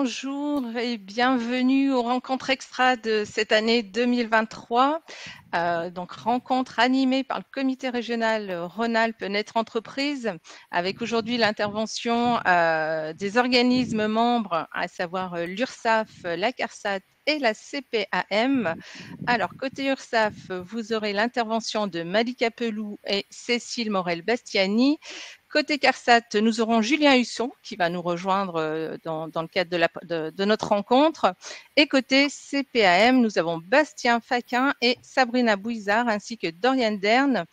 Bonjour et bienvenue aux rencontres extra de cette année 2023. Donc rencontre animée par le comité régional Rhône-Alpes Net Entreprise, avec aujourd'hui l'intervention des organismes membres, à savoir l'URSSAF, la CARSAT et la CPAM. Alors côté URSSAF, vous aurez l'intervention de Malika Pelou et Cécile Morel-Bastiani. Côté CARSAT, nous aurons Julien Husson qui va nous rejoindre dans le cadre de notre rencontre. Et côté CPAM, nous avons Bastien Faquin et Sabrina Bouizard, ainsi que Dorian Dern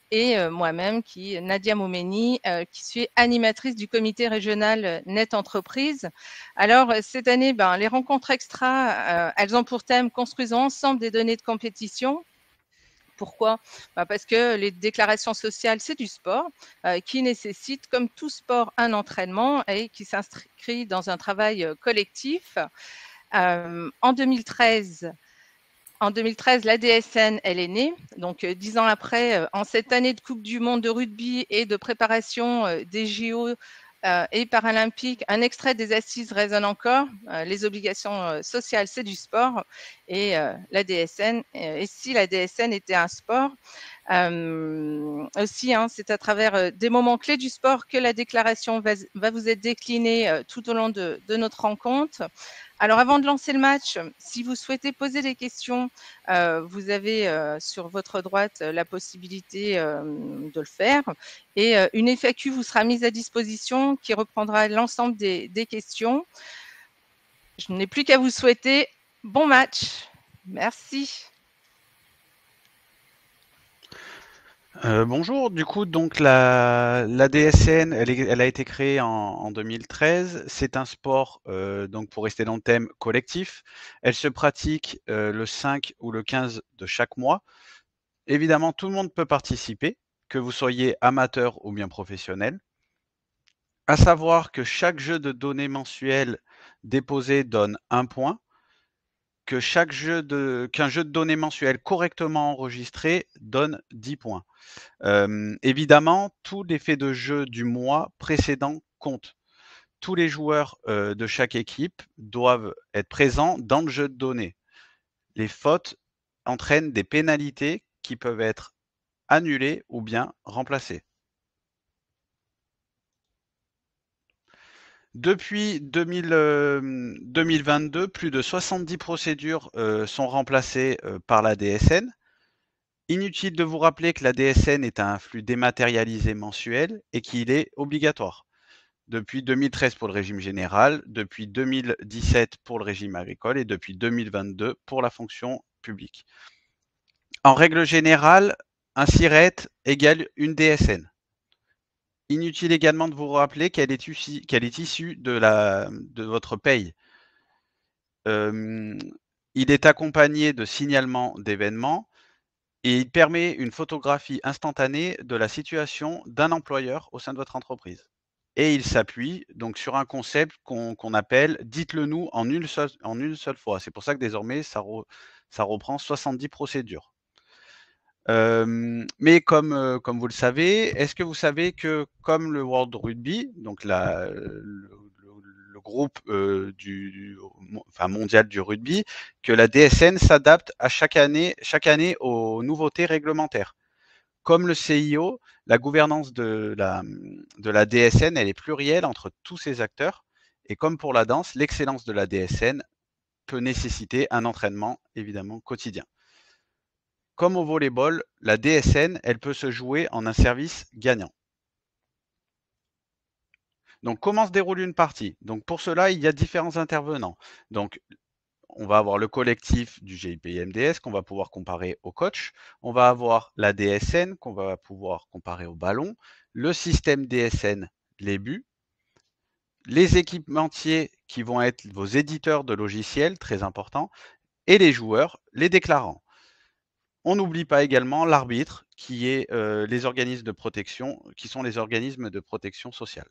et moi-même, Nadia Moumeni, qui suis animatrice du comité régional Net Entreprise. Alors, cette année, les rencontres extra, elles ont pour thème « Construisons ensemble des données de compétition ». Pourquoi? Parce que les déclarations sociales, c'est du sport qui nécessite, comme tout sport, un entraînement et qui s'inscrit dans un travail collectif. En 2013, la DSN, elle est née. Donc, 10 ans après, en cette année de Coupe du Monde de rugby et de préparation des JO et paralympiques, un extrait des assises résonne encore. Les obligations sociales, c'est du sport. Et la DSN, et si la DSN était un sport, aussi, c'est à travers des moments clés du sport que la déclaration va vous être déclinée tout au long de notre rencontre. Alors, avant de lancer le match, si vous souhaitez poser des questions, vous avez sur votre droite la possibilité de le faire. Et une FAQ vous sera mise à disposition qui reprendra l'ensemble des questions. Je n'ai plus qu'à vous souhaiter bon match. Merci. Bonjour, du coup, donc la DSN, elle a été créée en 2013. C'est un sport, donc pour rester dans le thème, collectif. Elle se pratique le 5 ou le 15 de chaque mois. Évidemment, tout le monde peut participer, que vous soyez amateur ou bien professionnel. À savoir que chaque jeu de données mensuel déposé donne 1 point, qu'un jeu de données mensuel correctement enregistré donne 10 points. Évidemment, tous les faits de jeu du mois précédent comptent. Tous les joueurs de chaque équipe doivent être présents dans le jeu de données. Les fautes entraînent des pénalités qui peuvent être annulées ou bien remplacées. Depuis 2022, plus de 70 procédures sont remplacées par la DSN. Inutile de vous rappeler que la DSN est un flux dématérialisé mensuel et qu'il est obligatoire. Depuis 2013 pour le régime général, depuis 2017 pour le régime agricole et depuis 2022 pour la fonction publique. En règle générale, un SIRET égale une DSN. Inutile également de vous rappeler qu'elle est issue de votre paye. Il est accompagné de signalements d'événements et il permet une photographie instantanée de la situation d'un employeur au sein de votre entreprise. Et il s'appuie donc sur un concept qu'on appelle « dites-le nous en une seule fois ». C'est pour ça que désormais, ça reprend 70 procédures. Mais comme vous le savez, est-ce que vous savez que comme le World Rugby, donc le groupe mondial du rugby, que la DSN s'adapte à chaque année aux nouveautés réglementaires. Comme le CIO, la gouvernance de la DSN, elle est plurielle entre tous ces acteurs. Et comme pour la danse, l'excellence de la DSN peut nécessiter un entraînement évidemment quotidien. Comme au volleyball, la DSN, elle peut se jouer en un service gagnant. Donc, comment se déroule une partie? Donc, pour cela, il y a différents intervenants. Donc, on va avoir le collectif du GIPI-MDS qu'on va pouvoir comparer au coach. On va avoir la DSN qu'on va pouvoir comparer au ballon. Le système DSN, les buts. Les équipementiers qui vont être vos éditeurs de logiciels, très important. Et les joueurs, les déclarants. On n'oublie pas également l'arbitre qui est les organismes de protection, qui sont les organismes de protection sociale.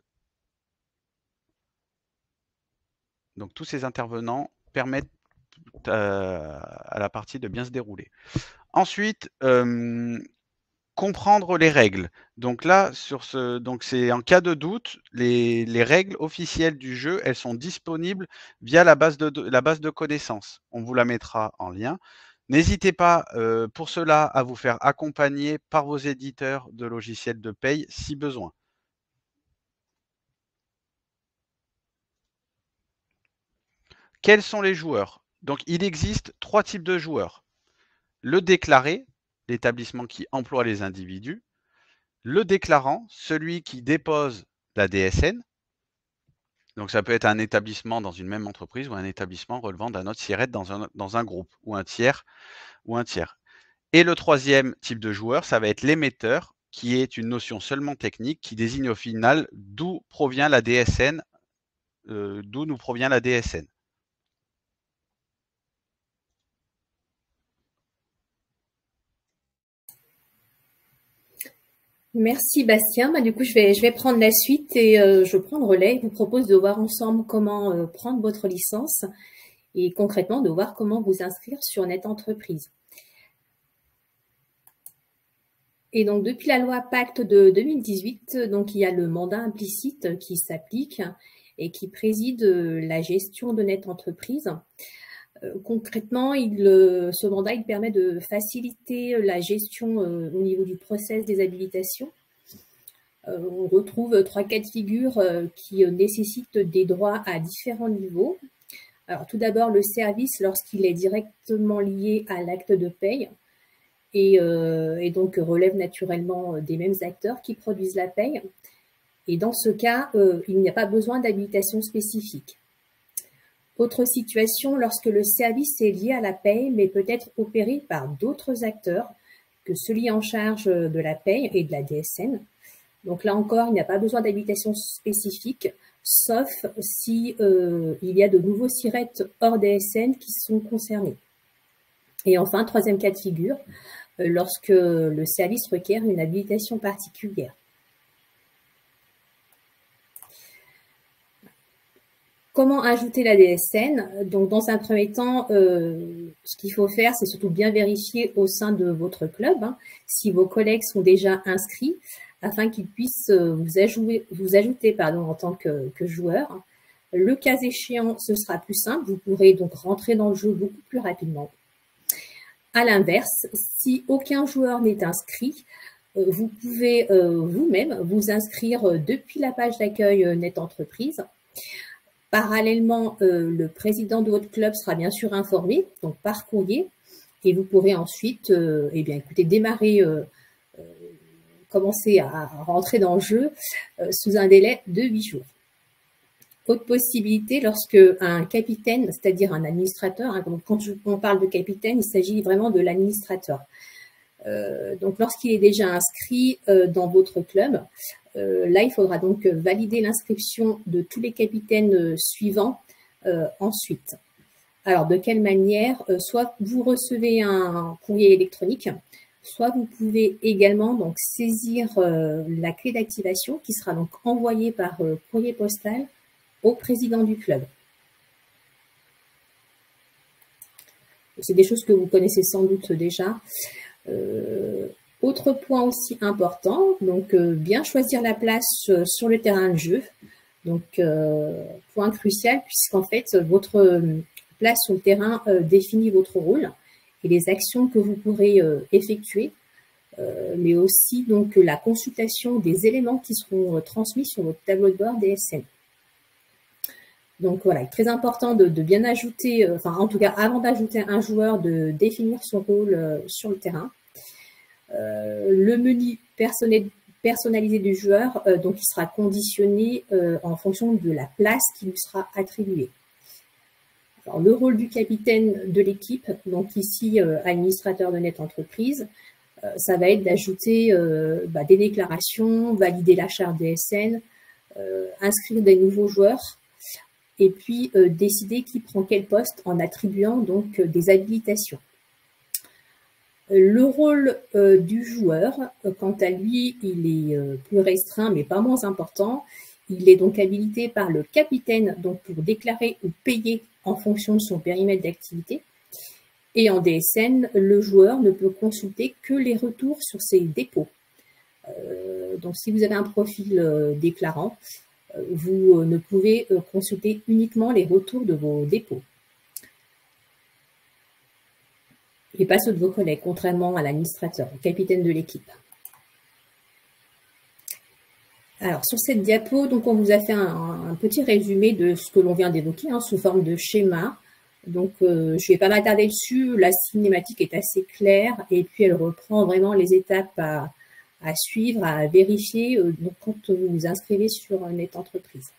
Donc tous ces intervenants permettent à la partie de bien se dérouler. Ensuite, comprendre les règles. Donc là, donc c'est en cas de doute, les règles officielles du jeu, elles sont disponibles via la base de connaissances. On vous la mettra en lien. N'hésitez pas pour cela à vous faire accompagner par vos éditeurs de logiciels de paye si besoin. Quels sont les joueurs? Donc il existe 3 types de joueurs. Le déclaré, l'établissement qui emploie les individus. Le déclarant, celui qui dépose la DSN. Donc ça peut être un établissement dans une même entreprise ou un établissement relevant d'un autre SIRET dans un groupe ou un tiers. Et le troisième type de joueur, ça va être l'émetteur, qui est une notion seulement technique qui désigne au final d'où provient la DSN, d'où nous provient la DSN. Merci Bastien. Du coup, je vais prendre la suite et je prends le relais. Je vous propose de voir ensemble comment prendre votre licence et concrètement de voir comment vous inscrire sur NetEntreprise. Et donc, depuis la loi Pacte de 2018, donc, il y a le mandat implicite qui s'applique et qui préside la gestion de NetEntreprise. Concrètement, ce mandat il permet de faciliter la gestion au niveau du process des habilitations. On retrouve 3 cas de figure qui nécessitent des droits à différents niveaux. Alors, tout d'abord, le service lorsqu'il est directement lié à l'acte de paye et donc relève naturellement des mêmes acteurs qui produisent la paye. Et dans ce cas, il n'y a pas besoin d'habilitation spécifique. Autre situation, lorsque le service est lié à la paye, mais peut être opéré par d'autres acteurs que celui en charge de la paye et de la DSN. Donc là encore, il n'y a pas besoin d'habilitation spécifique, sauf si il y a de nouveaux SIRET hors DSN qui sont concernés. Et enfin, troisième cas de figure, lorsque le service requiert une habilitation particulière. Comment ajouter la DSN? Donc, dans un premier temps, ce qu'il faut faire, c'est surtout bien vérifier au sein de votre club si vos collègues sont déjà inscrits afin qu'ils puissent vous ajouter en tant que joueur. Le cas échéant, ce sera plus simple. Vous pourrez donc rentrer dans le jeu beaucoup plus rapidement. À l'inverse, si aucun joueur n'est inscrit, vous pouvez vous-même vous inscrire depuis la page d'accueil NetEntreprise. Parallèlement, le président de votre club sera bien sûr informé, donc par courrier, et vous pourrez ensuite, commencer à rentrer dans le jeu sous un délai de 8 jours. Autre possibilité, lorsque un capitaine, c'est-à-dire un administrateur, quand on parle de capitaine, il s'agit vraiment de l'administrateur. Donc, lorsqu'il est déjà inscrit dans votre club, là, il faudra donc valider l'inscription de tous les capitaines suivants ensuite. Alors, de quelle manière? Soit vous recevez un courrier électronique, soit vous pouvez également donc saisir la clé d'activation qui sera donc envoyée par courrier postal au président du club. C'est des choses que vous connaissez sans doute déjà. Autre point aussi important, donc bien choisir la place sur le terrain de jeu. Donc, point crucial, puisqu'en fait, votre place sur le terrain définit votre rôle et les actions que vous pourrez effectuer, mais aussi donc la consultation des éléments qui seront transmis sur votre tableau de bord DSN. Donc voilà, très important de bien ajouter, en tout cas avant d'ajouter un joueur, de définir son rôle sur le terrain. Le menu personnalisé du joueur, donc il sera conditionné en fonction de la place qui lui sera attribuée. Alors, le rôle du capitaine de l'équipe, donc ici administrateur de NetEntreprise, ça va être d'ajouter des déclarations, valider la charte DSN, inscrire des nouveaux joueurs, et puis décider qui prend quel poste en attribuant donc des habilitations. Le rôle du joueur, quant à lui, il est plus restreint, mais pas moins important. Il est donc habilité par le capitaine donc pour déclarer ou payer en fonction de son périmètre d'activité. Et en DSN, le joueur ne peut consulter que les retours sur ses dépôts. Donc, si vous avez un profil déclarant, vous ne pouvez consulter uniquement les retours de vos dépôts et pas ceux de vos collègues, contrairement à l'administrateur, au capitaine de l'équipe. Alors, sur cette diapo, donc, on vous a fait un petit résumé de ce que l'on vient d'évoquer, sous forme de schéma. Donc, je ne vais pas m'attarder dessus. La cinématique est assez claire et puis elle reprend vraiment les étapes à suivre, à vérifier donc, quand vous vous inscrivez sur Net Entreprise.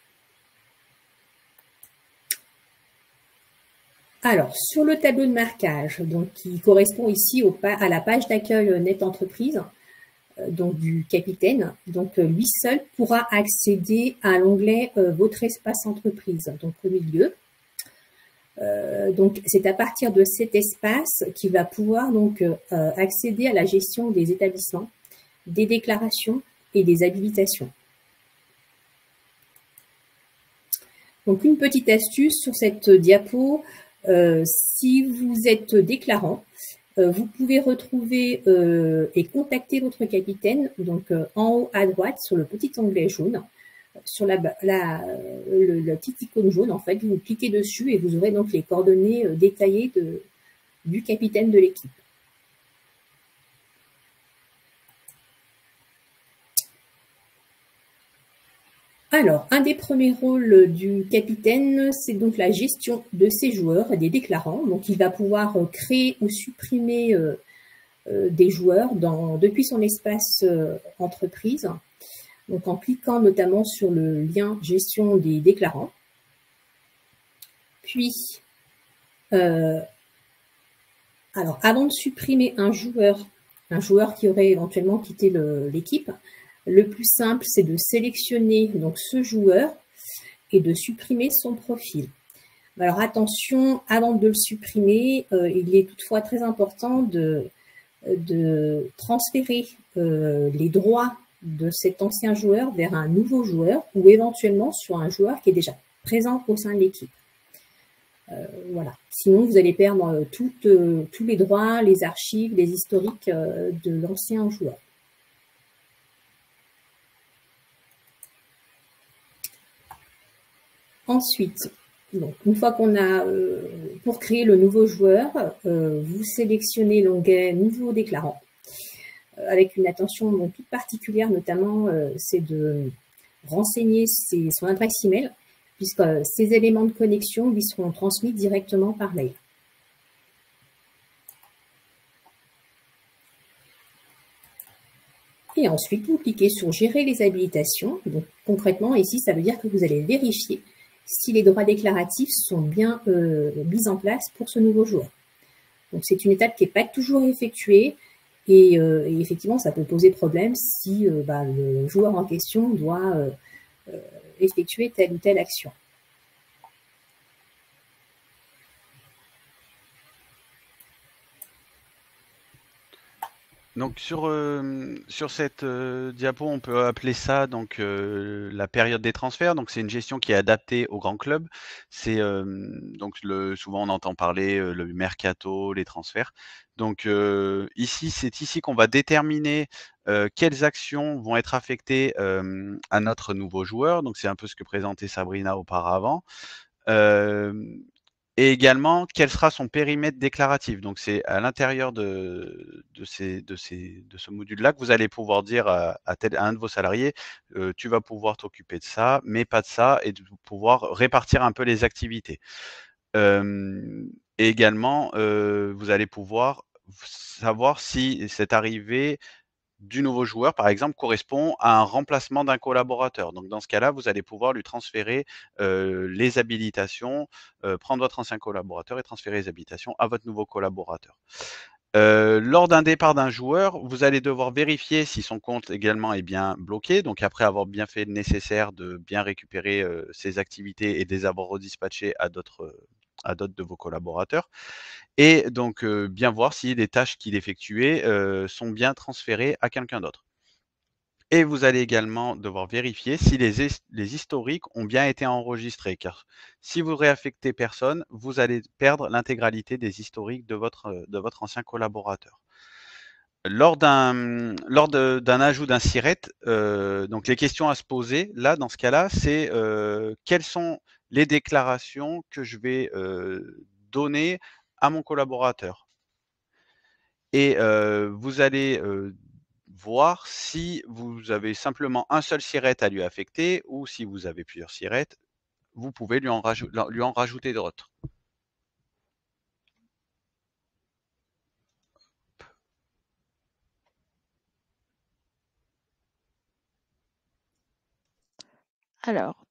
Alors, sur le tableau de marquage, donc, qui correspond ici à la page d'accueil Net Entreprise, donc du capitaine, donc lui seul pourra accéder à l'onglet Votre espace entreprise, donc au milieu. Donc, c'est à partir de cet espace qu'il va pouvoir donc accéder à la gestion des établissements, des déclarations et des habilitations. Donc, une petite astuce sur cette diapo, si vous êtes déclarant, vous pouvez retrouver et contacter votre capitaine donc en haut à droite sur le petit onglet jaune, sur la petite icône jaune, en fait, vous cliquez dessus et vous aurez donc les coordonnées détaillées du capitaine de l'équipe. Alors, un des premiers rôles du capitaine, c'est donc la gestion de ses joueurs et des déclarants. Donc, il va pouvoir créer ou supprimer des joueurs depuis son espace entreprise. Donc, en cliquant notamment sur le lien gestion des déclarants. Puis, alors, avant de supprimer un joueur qui aurait éventuellement quitté l'équipe, le plus simple, c'est de sélectionner donc ce joueur et de supprimer son profil. Alors, attention, avant de le supprimer, il est toutefois très important de transférer les droits de cet ancien joueur vers un nouveau joueur ou éventuellement sur un joueur qui est déjà présent au sein de l'équipe. Voilà. Sinon, vous allez perdre tous les droits, les archives, les historiques de l'ancien joueur. Ensuite, donc, une fois qu'on a, pour créer le nouveau joueur, vous sélectionnez l'onglet Nouveau déclarant. Avec une attention donc, toute particulière, notamment, c'est de renseigner son adresse email, puisque ces éléments de connexion lui seront transmis directement par mail. Et ensuite, vous cliquez sur Gérer les habilitations. Donc, concrètement, ici, ça veut dire que vous allez vérifier si les droits déclaratifs sont bien mis en place pour ce nouveau joueur. Donc, c'est une étape qui n'est pas toujours effectuée et effectivement, ça peut poser problème si le joueur en question doit effectuer telle ou telle action. Donc sur cette diapo, on peut appeler ça donc la période des transferts. Donc c'est une gestion qui est adaptée aux grands clubs. C'est donc souvent on entend parler le mercato, les transferts. Donc ici, c'est ici qu'on va déterminer quelles actions vont être affectées à notre nouveau joueur. Donc c'est un peu ce que présentait Sabrina auparavant. Et également, quel sera son périmètre déclaratif. Donc, c'est à l'intérieur de ce module-là que vous allez pouvoir dire à un de vos salariés, tu vas pouvoir t'occuper de ça, mais pas de ça, et de pouvoir répartir un peu les activités. Et également, vous allez pouvoir savoir si cette arrivée du nouveau joueur, par exemple, correspond à un remplacement d'un collaborateur. Donc, dans ce cas-là, vous allez pouvoir lui transférer les habilitations, prendre votre ancien collaborateur et transférer les habilitations à votre nouveau collaborateur. Lors d'un départ d'un joueur, vous allez devoir vérifier si son compte également est bien bloqué. Donc, après avoir bien fait le nécessaire de bien récupérer ses activités et de les avoir redispatchées à d'autres de vos collaborateurs. Et donc, bien voir si les tâches qu'il effectuait sont bien transférées à quelqu'un d'autre. Et vous allez également devoir vérifier si les historiques ont bien été enregistrés, car si vous réaffectez personne, vous allez perdre l'intégralité des historiques de votre ancien collaborateur. Lors d'un ajout d'un SIRET, donc les questions à se poser, là, dans ce cas-là, c'est quelles sont les déclarations que je vais donner à mon collaborateur. Et vous allez voir si vous avez simplement un seul SIRET à lui affecter ou si vous avez plusieurs SIRET, vous pouvez lui en rajouter d'autres. Alors,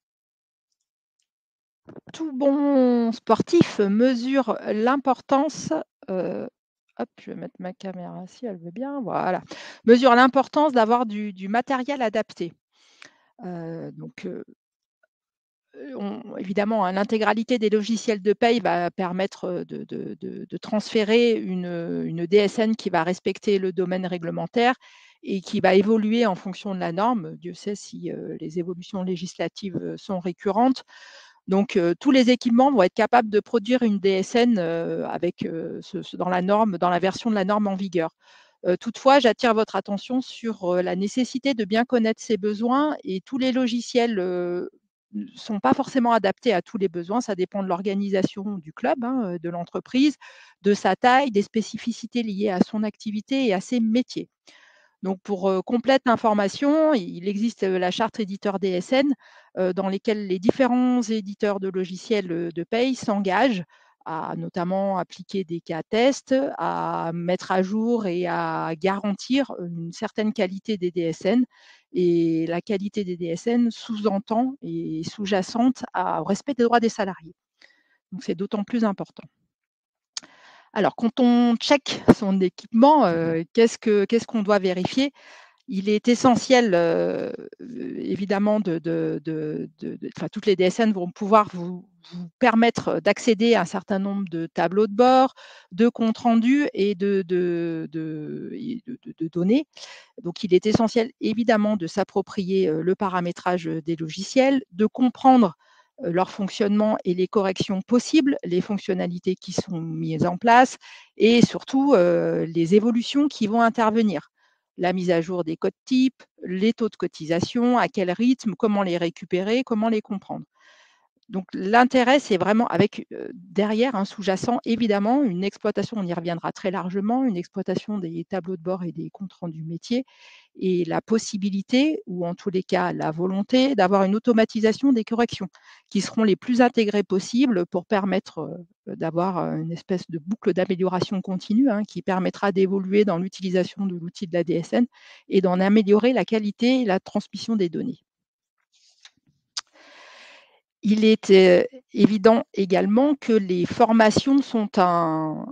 tout bon sportif mesure l'importance, hop, je vais mettre ma caméra si elle veut bien, voilà. Mesure l'importance d'avoir du matériel adapté. Donc, évidemment, hein, l'intégralité des logiciels de paye va permettre de transférer une DSN qui va respecter le domaine réglementaire et qui va évoluer en fonction de la norme. Dieu sait si les évolutions législatives sont récurrentes. Donc, tous les équipements vont être capables de produire une DSN avec dans la norme, dans la version de la norme en vigueur. Toutefois, j'attire votre attention sur la nécessité de bien connaître ses besoins et tous les logiciels ne sont pas forcément adaptés à tous les besoins. Ça dépend de l'organisation du club, hein, de l'entreprise, de sa taille, des spécificités liées à son activité et à ses métiers. Donc, pour complète information, il existe la charte éditeur DSN dans lesquelles les différents éditeurs de logiciels de paye s'engagent à notamment appliquer des cas tests, à mettre à jour et à garantir une certaine qualité des DSN. Et la qualité des DSN sous-entend et est sous-jacente au respect des droits des salariés. Donc, c'est d'autant plus important. Alors, quand on check son équipement, qu'est-ce qu'on doit vérifier? Il est essentiel, évidemment, toutes les DSN vont pouvoir vous permettre d'accéder à un certain nombre de tableaux de bord, de comptes rendus et de données. Donc, il est essentiel, évidemment, de s'approprier le paramétrage des logiciels, de comprendre leur fonctionnement et les corrections possibles, les fonctionnalités qui sont mises en place et surtout les évolutions qui vont intervenir. La mise à jour des codes types, les taux de cotisation, à quel rythme, comment les récupérer, comment les comprendre. Donc l'intérêt, c'est vraiment avec derrière un sous-jacent, évidemment, une exploitation, on y reviendra très largement, une exploitation des tableaux de bord et des comptes rendus métiers et la possibilité, ou en tous les cas la volonté, d'avoir une automatisation des corrections qui seront les plus intégrées possibles pour permettre d'avoir une espèce de boucle d'amélioration continue qui permettra d'évoluer dans l'utilisation de l'outil de la DSN et d'en améliorer la qualité et la transmission des données. Il est évident également que les formations sont un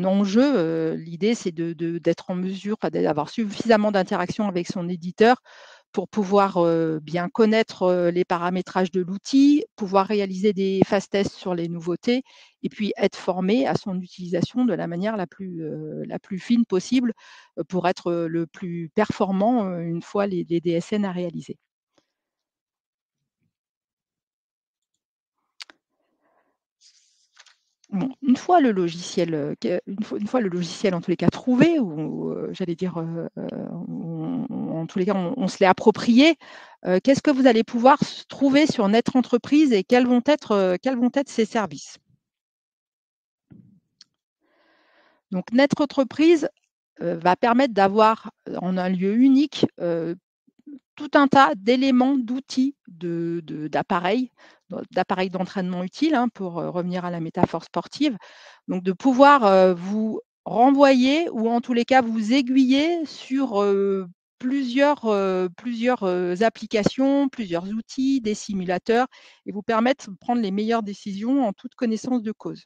enjeu. L'idée, c'est d'être en mesure, d'avoir suffisamment d'interaction avec son éditeur pour pouvoir bien connaître les paramétrages de l'outil, pouvoir réaliser des fast tests sur les nouveautés et puis être formé à son utilisation de la manière la plus fine possible pour être le plus performant une fois les DSN à réaliser. Bon, une fois le logiciel en tous les cas trouvé, ou j'allais dire, en tous les cas on se l'est approprié, qu'est-ce que vous allez pouvoir trouver sur Net Entreprise et quels vont être ses services? Donc Net Entreprise va permettre d'avoir en un lieu unique tout un tas d'éléments, d'outils, d'appareils d'entraînement utiles, pour revenir à la métaphore sportive. Donc de pouvoir vous renvoyer ou en tous les cas vous aiguiller sur plusieurs applications, plusieurs outils, des simulateurs et vous permettre de prendre les meilleures décisions en toute connaissance de cause.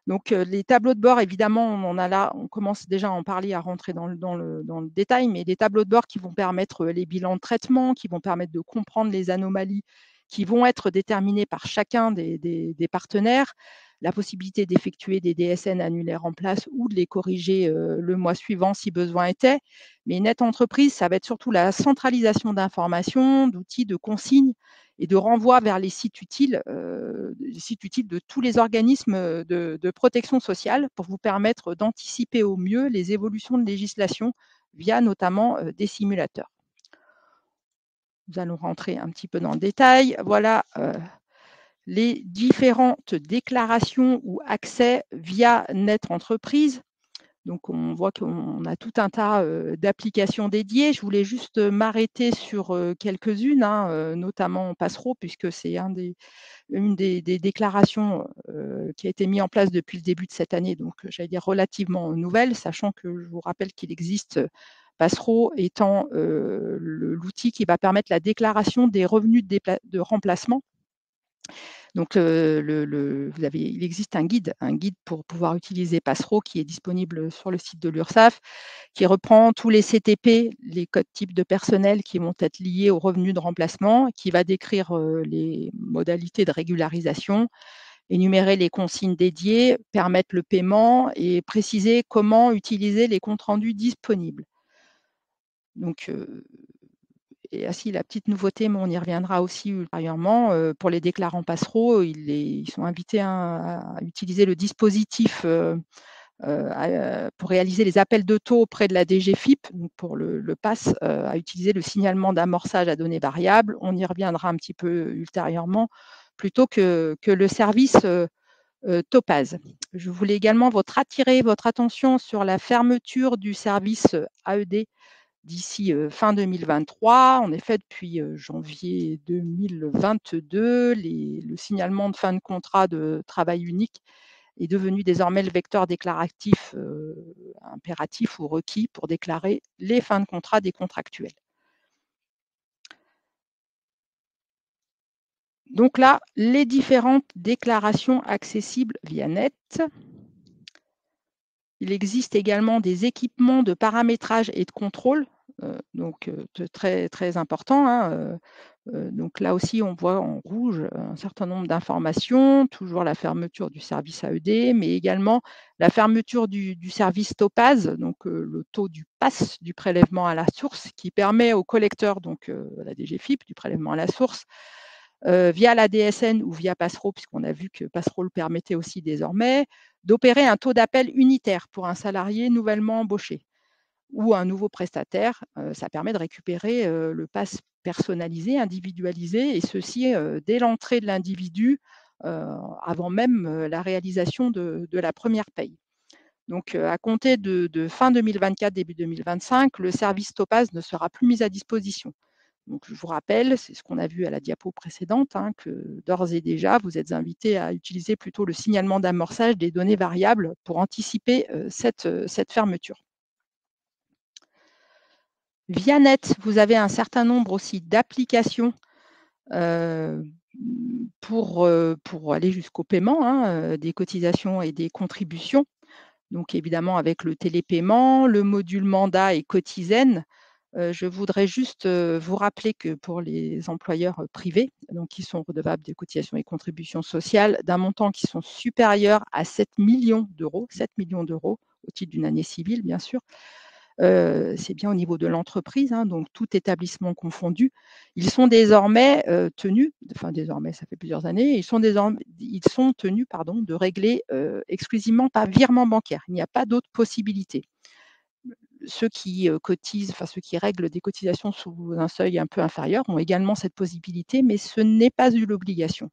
Donc, les tableaux de bord, évidemment, on commence déjà à en parler, à rentrer dans le détail, mais des tableaux de bord qui vont permettre les bilans de traitement, qui vont permettre de comprendre les anomalies qui vont être déterminées par chacun des partenaires, la possibilité d'effectuer des DSN annulaires en place ou de les corriger le mois suivant si besoin était. Mais Net Entreprise, ça va être surtout la centralisation d'informations, d'outils, de consignes et de renvoi vers les sites utiles de tous les organismes de protection sociale pour vous permettre d'anticiper au mieux les évolutions de législation via notamment des simulateurs. Nous allons rentrer un petit peu dans le détail. Voilà les différentes déclarations ou accès via Net Entreprise. Donc, on voit qu'on a tout un tas d'applications dédiées. Je voulais juste m'arrêter sur quelques-unes, notamment Passereau, puisque c'est une des déclarations qui a été mise en place depuis le début de cette année, donc j'allais dire relativement nouvelle, sachant que je vous rappelle qu'il existe Passereau étant l'outil qui va permettre la déclaration des revenus de remplacement. Donc, il existe un guide pour pouvoir utiliser Passereau qui est disponible sur le site de l'URSSAF, qui reprend tous les CTP, les codes types de personnel qui vont être liés aux revenus de remplacement, qui va décrire les modalités de régularisation, énumérer les consignes dédiées, permettre le paiement et préciser comment utiliser les comptes rendus disponibles. Donc, et ainsi, la petite nouveauté, mais on y reviendra aussi ultérieurement, pour les déclarants Passereau, ils sont invités à utiliser le dispositif pour réaliser les appels de taux auprès de la DGFiP, donc pour le PASS, à utiliser le signalement d'amorçage à données variables. On y reviendra un petit peu ultérieurement, plutôt que le service Topaz. Je voulais également attirer votre attention sur la fermeture du service AED d'ici fin 2023. En effet, depuis janvier 2022, le signalement de fin de contrat de travail unique est devenu désormais le vecteur déclaratif impératif ou requis pour déclarer les fins de contrat des contractuels. Donc là, les différentes déclarations accessibles via Net. Il existe également des équipements de paramétrage et de contrôle, donc très, très important. Donc là aussi, on voit en rouge un certain nombre d'informations, toujours la fermeture du service AED, mais également la fermeture du service Topaz, donc le taux du PASS, du prélèvement à la source, qui permet au collecteur, donc la DGFiP, du prélèvement à la source, via la DSN ou via Passereau, puisqu'on a vu que Passereau le permettait aussi désormais, d'opérer un taux d'appel unitaire pour un salarié nouvellement embauché ou un nouveau prestataire. Ça permet de récupérer le PASS personnalisé, individualisé, et ceci dès l'entrée de l'individu, avant même la réalisation de la première paye. Donc, à compter de fin 2024, début 2025, le service Topaz ne sera plus mis à disposition. Donc, je vous rappelle, c'est ce qu'on a vu à la diapo précédente, que d'ores et déjà, vous êtes invités à utiliser plutôt le signalement d'amorçage des données variables pour anticiper cette fermeture. Via Net, vous avez un certain nombre aussi d'applications pour aller jusqu'au paiement des cotisations et des contributions. Donc, évidemment, avec le télépaiement, le module mandat et Cotizen. Je voudrais juste vous rappeler que pour les employeurs privés, donc qui sont redevables des cotisations et contributions sociales d'un montant qui sont supérieurs à 7 millions d'euros, au titre d'une année civile, bien sûr. C'est bien au niveau de l'entreprise, donc tout établissement confondu. Ils sont désormais tenus, enfin désormais, ça fait plusieurs années, ils sont tenus de régler exclusivement par virement bancaire. Il n'y a pas d'autre possibilité. Ceux qui cotisent, enfin ceux qui règlent des cotisations sous un seuil un peu inférieur ont également cette possibilité, mais ce n'est pas une obligation.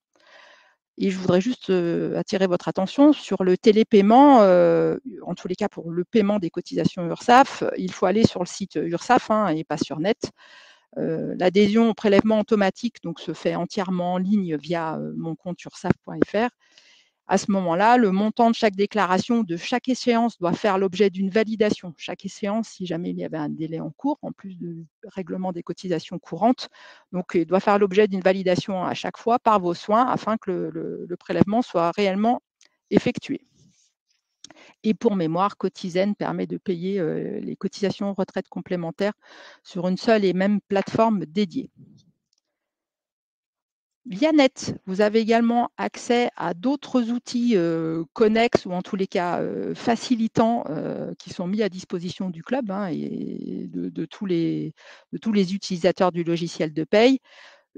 Et je voudrais juste attirer votre attention sur le télépaiement. En tous les cas, pour le paiement des cotisations URSSAF, il faut aller sur le site URSSAF et pas sur Net. L'adhésion au prélèvement automatique donc, se fait entièrement en ligne via mon compte ursaf.fr. À ce moment-là, le montant de chaque déclaration de chaque échéance doit faire l'objet d'une validation. Chaque échéance, si jamais il y avait un délai en cours, en plus du règlement des cotisations courantes, donc il doit faire l'objet d'une validation à chaque fois par vos soins afin que le prélèvement soit réellement effectué. Et pour mémoire, Cotizen permet de payer les cotisations retraite complémentaires sur une seule et même plateforme dédiée. Via Net, vous avez également accès à d'autres outils connexes ou en tous les cas facilitants qui sont mis à disposition du club et de tous les utilisateurs du logiciel de paye.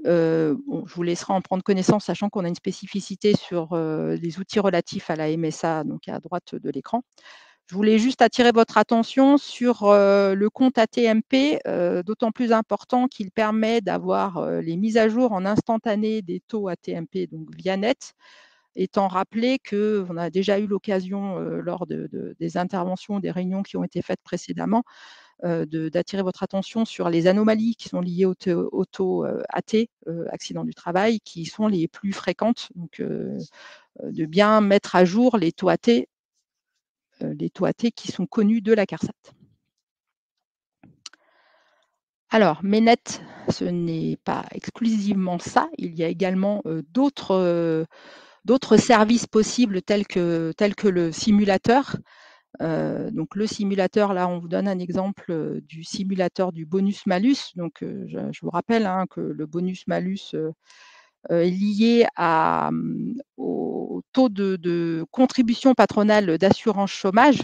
Bon, je vous laisserai en prendre connaissance, sachant qu'on a une spécificité sur les outils relatifs à la MSA, donc à droite de l'écran. Je voulais juste attirer votre attention sur le compte ATMP, d'autant plus important qu'il permet d'avoir les mises à jour en instantané des taux ATMP, donc via net, étant rappelé qu'on a déjà eu l'occasion lors des interventions, des réunions qui ont été faites précédemment, d'attirer votre attention sur les anomalies qui sont liées au taux AT, accident du travail, qui sont les plus fréquentes. Donc, de bien mettre à jour les taux AT qui sont connus de la CARSAT. Alors, Ménet, ce n'est pas exclusivement ça. Il y a également d'autres services possibles tels que le simulateur. Donc le simulateur, là, on vous donne un exemple du simulateur du bonus-malus. Donc, je vous rappelle que le bonus-malus est lié au taux de contribution patronale d'assurance chômage.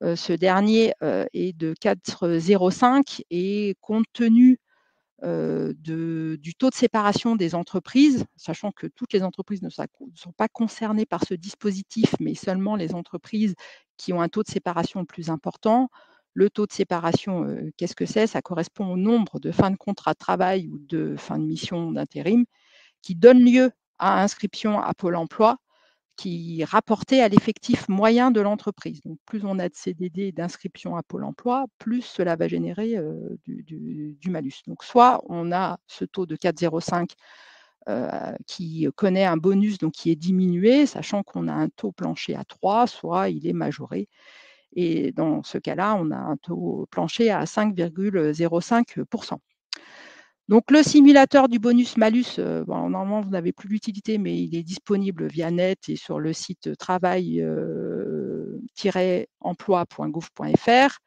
Ce dernier est de 4,05 et compte tenu du taux de séparation des entreprises, sachant que toutes les entreprises ne sont pas concernées par ce dispositif, mais seulement les entreprises qui ont un taux de séparation le plus important. Le taux de séparation, qu'est-ce que c'est? Ça correspond au nombre de fins de contrat de travail ou de fin de mission d'intérim qui donne lieu à inscription à Pôle emploi, qui est rapporté à l'effectif moyen de l'entreprise. Donc, plus on a de CDD d'inscription à Pôle emploi, plus cela va générer du malus. Donc, soit on a ce taux de 4,05 qui connaît un bonus donc qui est diminué, sachant qu'on a un taux plancher à 3, soit il est majoré. Et dans ce cas-là, on a un taux plancher à 5,05%. Donc, le simulateur du bonus-malus, normalement, vous n'avez plus l'utilité, mais il est disponible via net et sur le site travail-emploi.gouv.fr.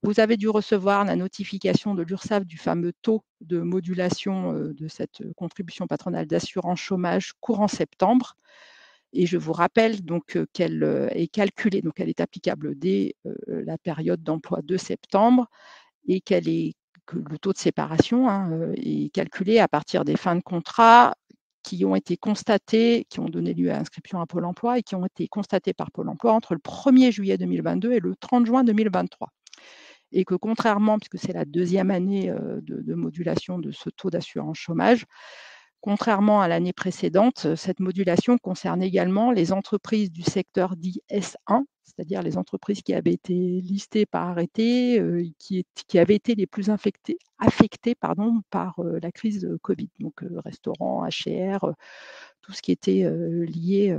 Vous avez dû recevoir la notification de l'URSSAF du fameux taux de modulation de cette contribution patronale d'assurance chômage courant septembre. Et je vous rappelle donc qu'elle est calculée, donc elle est applicable dès la période d'emploi de septembre et que le taux de séparation est calculé à partir des fins de contrat qui ont été constatées, qui ont donné lieu à inscription à Pôle emploi et qui ont été constatées par Pôle emploi entre le 1er juillet 2022 et le 30 juin 2023. Et que contrairement, puisque c'est la deuxième année de modulation de ce taux d'assurance chômage, contrairement à l'année précédente, cette modulation concerne également les entreprises du secteur dit S1, c'est-à-dire les entreprises qui avaient été listées par arrêté, qui avaient été les plus affectées par la crise Covid. Donc, restaurants, HR, tout ce qui était lié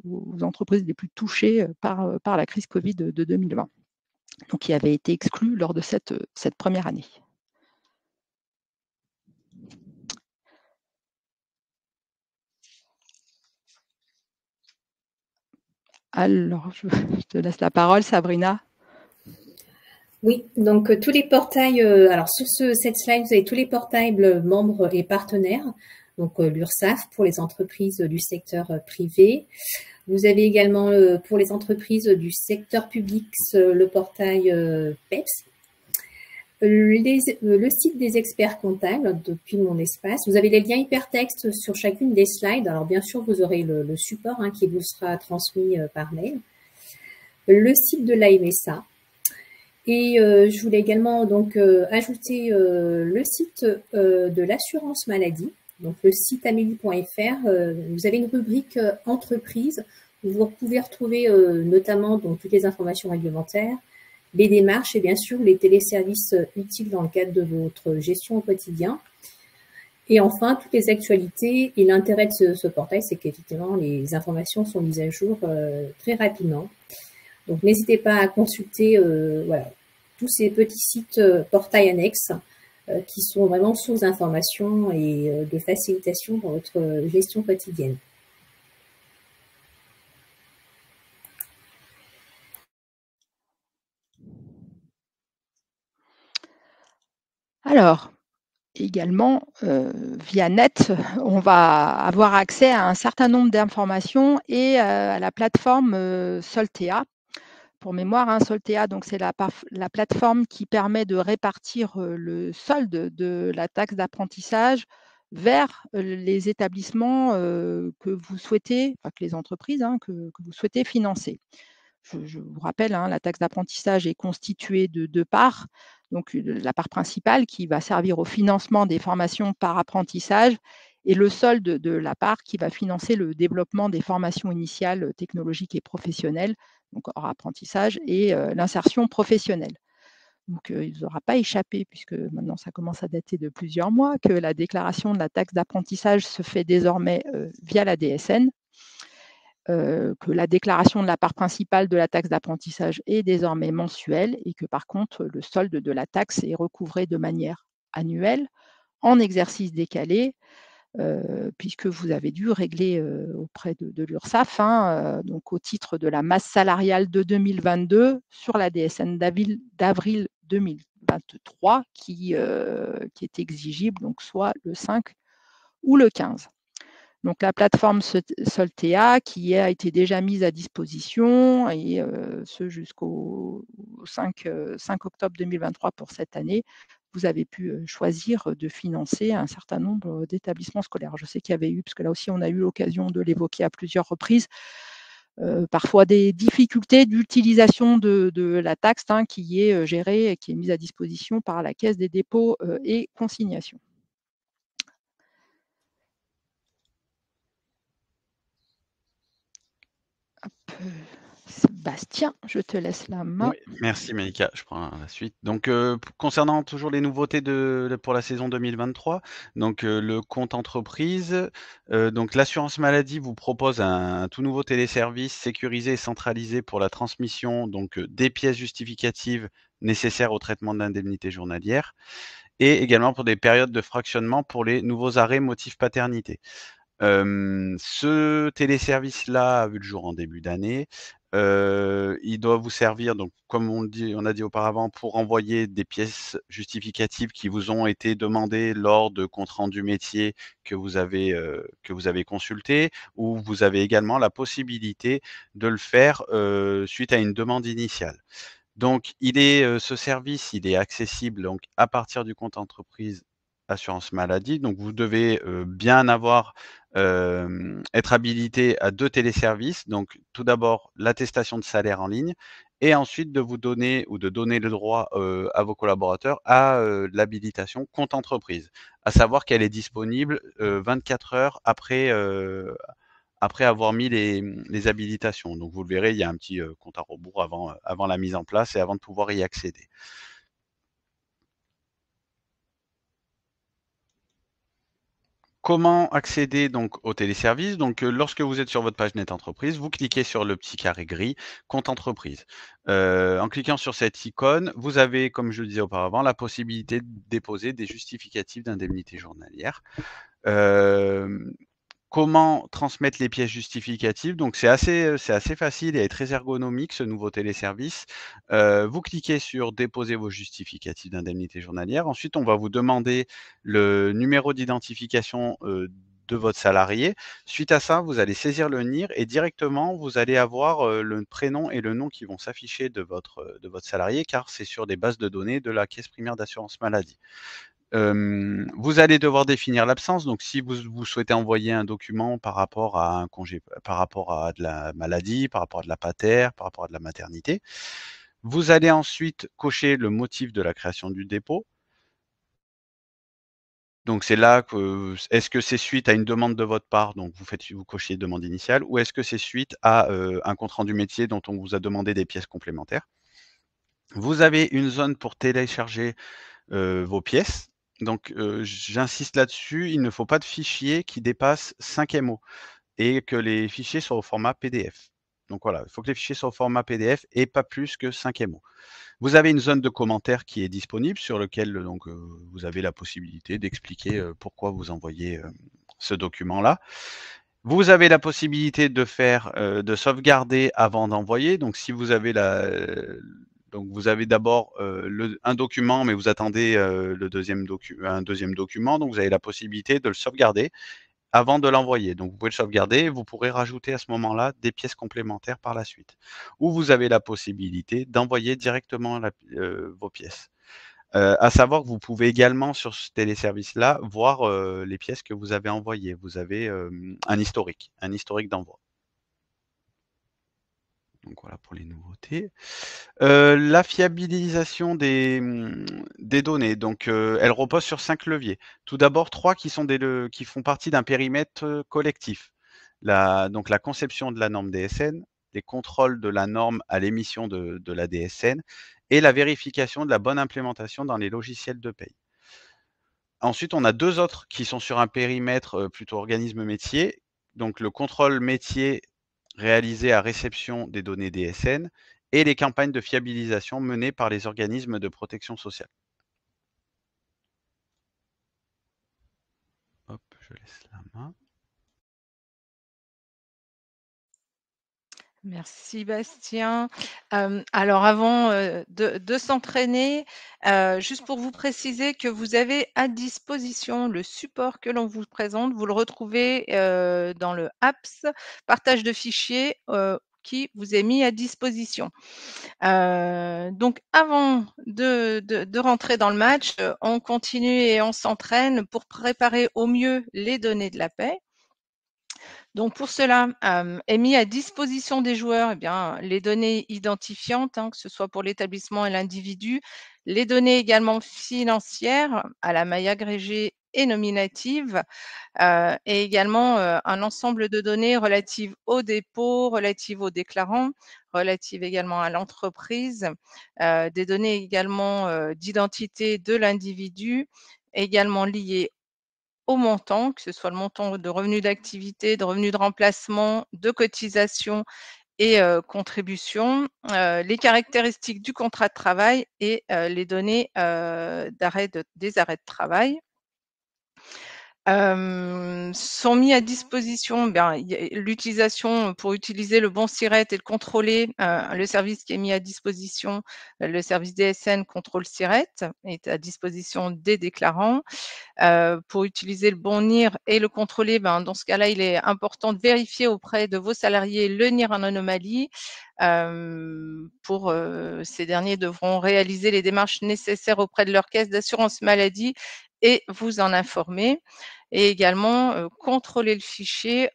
aux entreprises les plus touchées par la crise Covid de 2020. Donc, qui avaient été exclus lors de cette première année. Alors, je te laisse la parole, Sabrina. Oui, donc tous les portails, alors sur cette slide, vous avez tous les portails membres et partenaires, donc l'URSSAF pour les entreprises du secteur privé. Vous avez également pour les entreprises du secteur public le portail PEPS. Le site des experts comptables depuis mon espace. Vous avez les liens hypertextes sur chacune des slides. Alors bien sûr, vous aurez le support qui vous sera transmis par mail. Le site de l'AMSA. Et je voulais également donc ajouter le site de l'assurance maladie. Donc le site amélie.fr. Vous avez une rubrique entreprise où vous pouvez retrouver notamment donc toutes les informations réglementaires, les démarches et bien sûr les téléservices utiles dans le cadre de votre gestion au quotidien. Et enfin, toutes les actualités. Et l'intérêt de ce portail, c'est qu'effectivement, les informations sont mises à jour très rapidement. Donc, n'hésitez pas à consulter tous ces petits sites portails annexes qui sont vraiment source d'informations et de facilitation dans votre gestion quotidienne. Alors, également, via net, on va avoir accès à un certain nombre d'informations et à la plateforme Soltea. Pour mémoire, Soltea, donc c'est la plateforme qui permet de répartir le solde de la taxe d'apprentissage vers les établissements que vous souhaitez, enfin que les entreprises que vous souhaitez financer. Je vous rappelle, la taxe d'apprentissage est constituée de 2 parts. Donc la part principale qui va servir au financement des formations par apprentissage et le solde de la part qui va financer le développement des formations initiales technologiques et professionnelles, donc hors apprentissage et l'insertion professionnelle. Donc il ne vous aura pas échappé, puisque maintenant ça commence à dater de plusieurs mois, que la déclaration de la taxe d'apprentissage se fait désormais via la DSN, que la déclaration de la part principale de la taxe d'apprentissage est désormais mensuelle et que par contre le solde de la taxe est recouvré de manière annuelle en exercice décalé, puisque vous avez dû régler auprès de l'URSSAF, donc au titre de la masse salariale de 2022 sur la DSN d'avril 2023 qui est exigible, donc soit le 5 ou le 15. Donc la plateforme Soltea qui a été déjà mise à disposition et ce jusqu'au 5 octobre 2023 pour cette année, vous avez pu choisir de financer un certain nombre d'établissements scolaires. Je sais qu'il y avait eu, parce que là aussi on a eu l'occasion de l'évoquer à plusieurs reprises, parfois des difficultés d'utilisation de la taxe qui est gérée et qui est mise à disposition par la Caisse des dépôts et consignations. Sébastien, je te laisse la main. Oui, merci Malika, je prends la suite. Donc, concernant toujours les nouveautés pour la saison 2023, donc le compte entreprise, donc l'assurance maladie vous propose un tout nouveau téléservice sécurisé et centralisé pour la transmission donc des pièces justificatives nécessaires au traitement de l'indemnité journalière et également pour des périodes de fractionnement pour les nouveaux arrêts motifs paternité. Ce téléservice-là a vu le jour en début d'année. Il doit vous servir donc comme on a dit auparavant, pour envoyer des pièces justificatives qui vous ont été demandées lors de comptes rendus métiers que vous avez consultés, ou vous avez également la possibilité de le faire, suite à une demande initiale. Donc ce service, il est accessible donc à partir du compte entreprise assurance maladie. Donc vous devez, bien être habilité à 2 téléservices. Donc tout d'abord, l'attestation de salaire en ligne et ensuite de vous donner ou de donner le droit, à vos collaborateurs à, l'habilitation compte entreprise. À savoir qu'elle est disponible, 24 heures après avoir mis les habilitations. Donc vous le verrez, il y a un petit, compte à rebours avant la mise en place et avant de pouvoir y accéder. Comment accéder donc au téléservice? Donc, lorsque vous êtes sur votre page Net Entreprise, vous cliquez sur le petit carré gris Compte entreprise. En cliquant sur cette icône, vous avez, comme je le disais auparavant, la possibilité de déposer des justificatifs d'indemnité journalière. Comment transmettre les pièces justificatives? Donc c'est assez facile et très ergonomique ce nouveau téléservice. Vous cliquez sur déposer vos justificatifs d'indemnité journalière. Ensuite, on va vous demander le numéro d'identification, de votre salarié. Suite à ça, vous allez saisir le NIR et directement vous allez avoir, le prénom et le nom qui vont s'afficher de votre salarié, car c'est sur des bases de données de la caisse primaire d'assurance maladie. Vous allez devoir définir l'absence. Donc si vous souhaitez envoyer un document par rapport à un congé, par rapport à de la maladie, par rapport à de la pater, par rapport à de la maternité. Vous allez ensuite cocher le motif de la création du dépôt. Donc c'est là que est-ce que c'est suite à une demande de votre part, donc vous cochez demande initiale, ou est-ce que c'est suite à, un compte rendu métier dont on vous a demandé des pièces complémentaires? Vous avez une zone pour télécharger, vos pièces. Donc, j'insiste là-dessus, il ne faut pas de fichiers qui dépassent 5 MO et que les fichiers soient au format PDF. Donc voilà, il faut que les fichiers soient au format PDF et pas plus que 5 MO. Vous avez une zone de commentaires qui est disponible sur lequel donc, vous avez la possibilité d'expliquer, pourquoi vous envoyez, ce document-là. Vous avez la possibilité de sauvegarder avant d'envoyer. Donc si vous avez donc vous avez d'abord, un document, mais vous attendez, un deuxième document, donc vous avez la possibilité de le sauvegarder avant de l'envoyer. Donc vous pouvez le sauvegarder et vous pourrez rajouter à ce moment-là des pièces complémentaires par la suite. Ou vous avez la possibilité d'envoyer directement vos pièces. À savoir que vous pouvez également sur ce téléservice-là voir les pièces que vous avez envoyées. Vous avez un historique d'envoi. Donc voilà pour les nouveautés. La fiabilisation des données, donc elle repose sur 5 leviers. Tout d'abord 3 qui font partie d'un périmètre collectif. Donc la conception de la norme DSN, les contrôles de la norme à l'émission de la DSN et la vérification de la bonne implémentation dans les logiciels de paye. Ensuite, on a 2 autres qui sont sur un périmètre plutôt organisme métier, donc le contrôle métier réalisé à réception des données DSN et les campagnes de fiabilisation menées par les organismes de protection sociale. Hop, je laisse la main. Merci Bastien. Alors avant de s'entraîner, juste pour vous préciser que vous avez à disposition le support que l'on vous présente, vous le retrouvez dans le apps partage de fichiers qui vous est mis à disposition. Donc avant de rentrer dans le match, on continue et on s'entraîne pour préparer au mieux les données de la paie. Donc pour cela, est mis à disposition des joueurs les données identifiantes, que ce soit pour l'établissement et l'individu, les données également financières à la maille agrégée et nominative, et également un ensemble de données relatives au dépôt, relatives aux déclarants, relatives également à l'entreprise, des données également d'identité de l'individu, également liées au montant, que ce soit le montant de revenus d'activité, de revenus de remplacement, de cotisation et contributions, les caractéristiques du contrat de travail et les données des arrêts de travail. Sont mis à disposition l'utilisation pour utiliser le bon SIRET et le contrôler, le service qui est mis à disposition, le service DSN contrôle SIRET est à disposition des déclarants. Pour utiliser le bon NIR et le contrôler, dans ce cas-là, il est important de vérifier auprès de vos salariés le NIR en anomalie. Ces derniers devront réaliser les démarches nécessaires auprès de leur caisse d'assurance maladie et vous en informer. Et également contrôler le fichier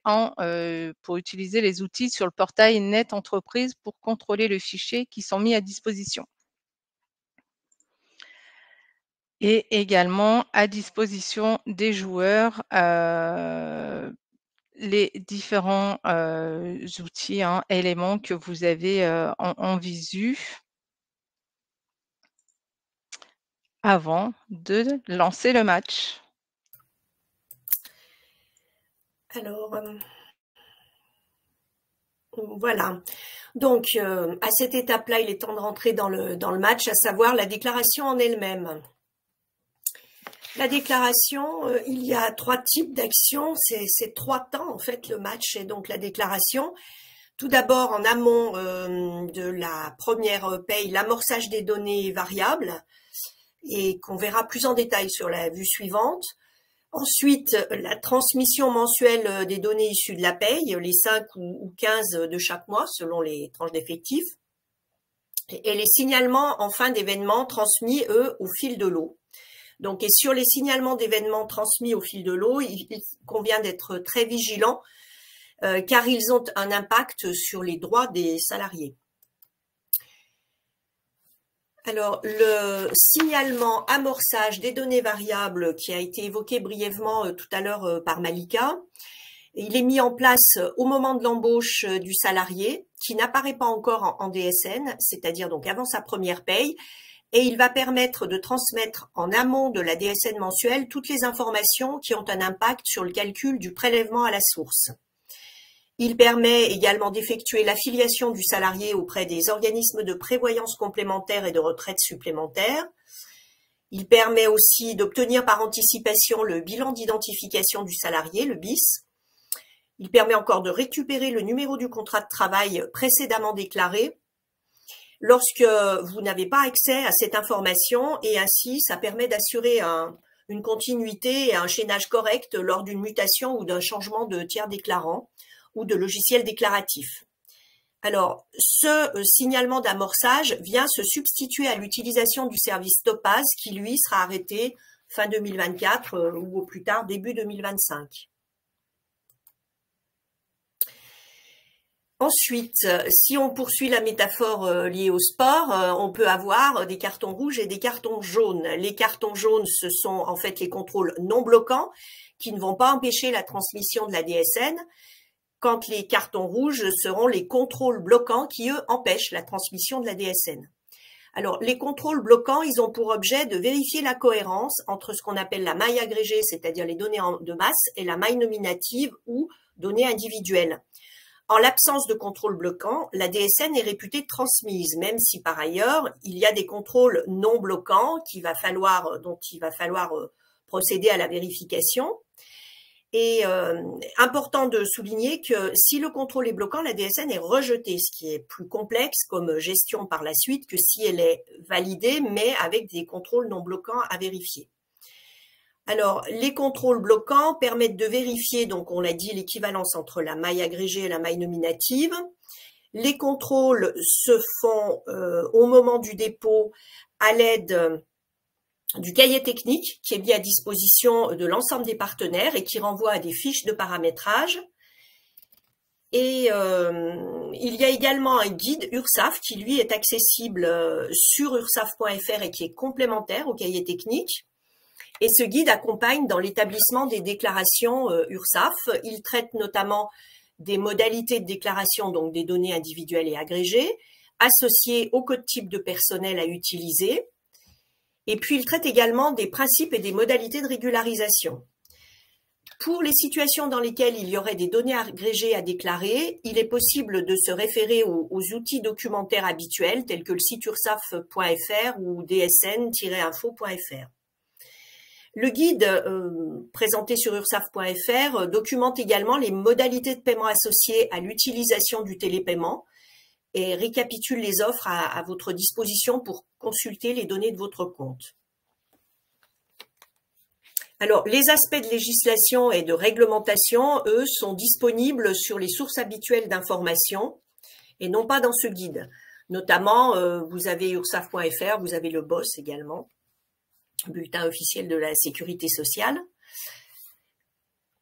pour utiliser les outils sur le portail Net Entreprise pour contrôler le fichier qui sont mis à disposition. Et également à disposition des joueurs les différents outils, éléments que vous avez en visu avant de lancer le match. Alors, voilà. Donc, à cette étape-là, il est temps de rentrer dans le match, à savoir la déclaration en elle-même. La déclaration, il y a 3 types d'actions, c'est 3 temps en fait le match et donc la déclaration. Tout d'abord en amont de la première paye, l'amorçage des données variables et qu'on verra plus en détail sur la vue suivante. Ensuite, la transmission mensuelle des données issues de la paye, les 5 ou 15 de chaque mois selon les tranches d'effectifs. Et les signalements en fin d'événement transmis, eux, au fil de l'eau. Donc, et sur les signalements d'événements transmis au fil de l'eau, il convient d'être très vigilant car ils ont un impact sur les droits des salariés. Alors, le signalement amorçage des données variables qui a été évoqué brièvement tout à l'heure par Malika, il est mis en place au moment de l'embauche du salarié qui n'apparaît pas encore en DSN, c'est-à-dire donc avant sa première paye, et il va permettre de transmettre en amont de la DSN mensuelle toutes les informations qui ont un impact sur le calcul du prélèvement à la source. Il permet également d'effectuer l'affiliation du salarié auprès des organismes de prévoyance complémentaire et de retraite supplémentaire. Il permet aussi d'obtenir par anticipation le bilan d'identification du salarié, le BIS. Il permet encore de récupérer le numéro du contrat de travail précédemment déclaré lorsque vous n'avez pas accès à cette information et ainsi ça permet d'assurer une continuité et un chaînage correct lors d'une mutation ou d'un changement de tiers déclarant ou de logiciel déclaratif. Alors, ce signalement d'amorçage vient se substituer à l'utilisation du service Topaz qui, lui, sera arrêté fin 2024 ou au plus tard début 2025. Ensuite, si on poursuit la métaphore liée au sport, on peut avoir des cartons rouges et des cartons jaunes. Les cartons jaunes, ce sont en fait les contrôles non bloquants qui ne vont pas empêcher la transmission de la DSN, quand les cartons rouges seront les contrôles bloquants qui, eux, empêchent la transmission de la DSN. Alors, les contrôles bloquants, ils ont pour objet de vérifier la cohérence entre ce qu'on appelle la maille agrégée, c'est-à-dire les données de masse, et la maille nominative ou données individuelles. En l'absence de contrôle bloquant, la DSN est réputée transmise, même si par ailleurs, il y a des contrôles non bloquants dont il va falloir procéder à la vérification. Et important de souligner que si le contrôle est bloquant, la DSN est rejetée, ce qui est plus complexe comme gestion par la suite que si elle est validée, mais avec des contrôles non bloquants à vérifier. Alors, les contrôles bloquants permettent de vérifier, donc on l'a dit, l'équivalence entre la maille agrégée et la maille nominative. Les contrôles se font au moment du dépôt à l'aide du cahier technique qui est mis à disposition de l'ensemble des partenaires et qui renvoie à des fiches de paramétrage. Et il y a également un guide URSAF qui, lui, est accessible sur ursaf.fr et qui est complémentaire au cahier technique. Et ce guide accompagne dans l'établissement des déclarations URSAF. Il traite notamment des modalités de déclaration, donc des données individuelles et agrégées, associées au code type de personnel à utiliser. Et puis, il traite également des principes et des modalités de régularisation. Pour les situations dans lesquelles il y aurait des données agrégées à déclarer, il est possible de se référer aux outils documentaires habituels tels que le site ursaf.fr ou dsn-info.fr. Le guide présenté sur ursaf.fr documente également les modalités de paiement associées à l'utilisation du télépaiement et récapitule les offres à votre disposition pour consulter les données de votre compte. Alors, les aspects de législation et de réglementation, eux, sont disponibles sur les sources habituelles d'information et non pas dans ce guide. Notamment, vous avez ursaf.fr, vous avez le BOSS également, bulletin officiel de la sécurité sociale.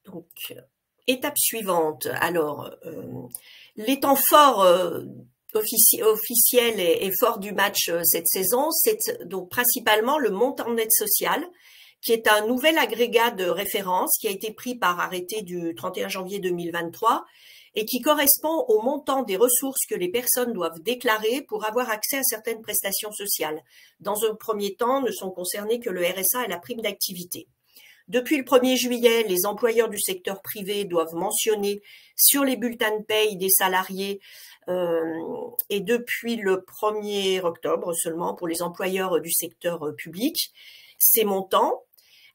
Donc, étape suivante. Alors, les temps forts officiels et forts du match cette saison, c'est donc principalement le montant net social, qui est un nouvel agrégat de référence qui a été pris par arrêté du 31 janvier 2023 et qui correspond au montant des ressources que les personnes doivent déclarer pour avoir accès à certaines prestations sociales. Dans un premier temps, ne sont concernés que le RSA et la prime d'activité. Depuis le 1er juillet, les employeurs du secteur privé doivent mentionner sur les bulletins de paye des salariés et depuis le 1er octobre seulement pour les employeurs du secteur public, ces montants.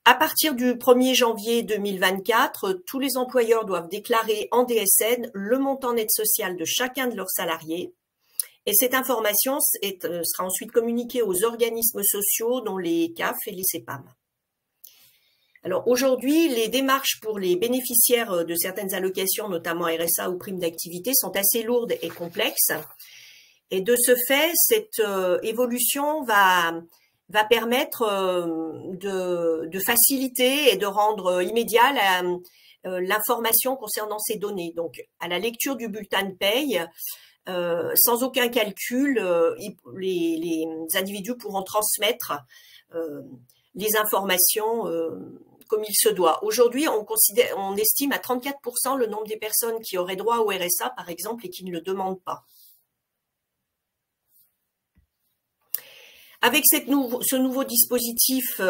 À partir du 1er janvier 2024, tous les employeurs doivent déclarer en DSN le montant net social de chacun de leurs salariés. Et cette information sera ensuite communiquée aux organismes sociaux, dont les CAF et les CEPAM. Alors aujourd'hui, les démarches pour les bénéficiaires de certaines allocations, notamment RSA ou primes d'activité, sont assez lourdes et complexes. Et de ce fait, cette évolution va permettre de faciliter et de rendre immédiat l'information concernant ces données. Donc, à la lecture du bulletin de paye, sans aucun calcul, les individus pourront transmettre les informations comme il se doit. Aujourd'hui, on estime à 34% le nombre des personnes qui auraient droit au RSA, par exemple, et qui ne le demandent pas. Avec ce nouveau dispositif,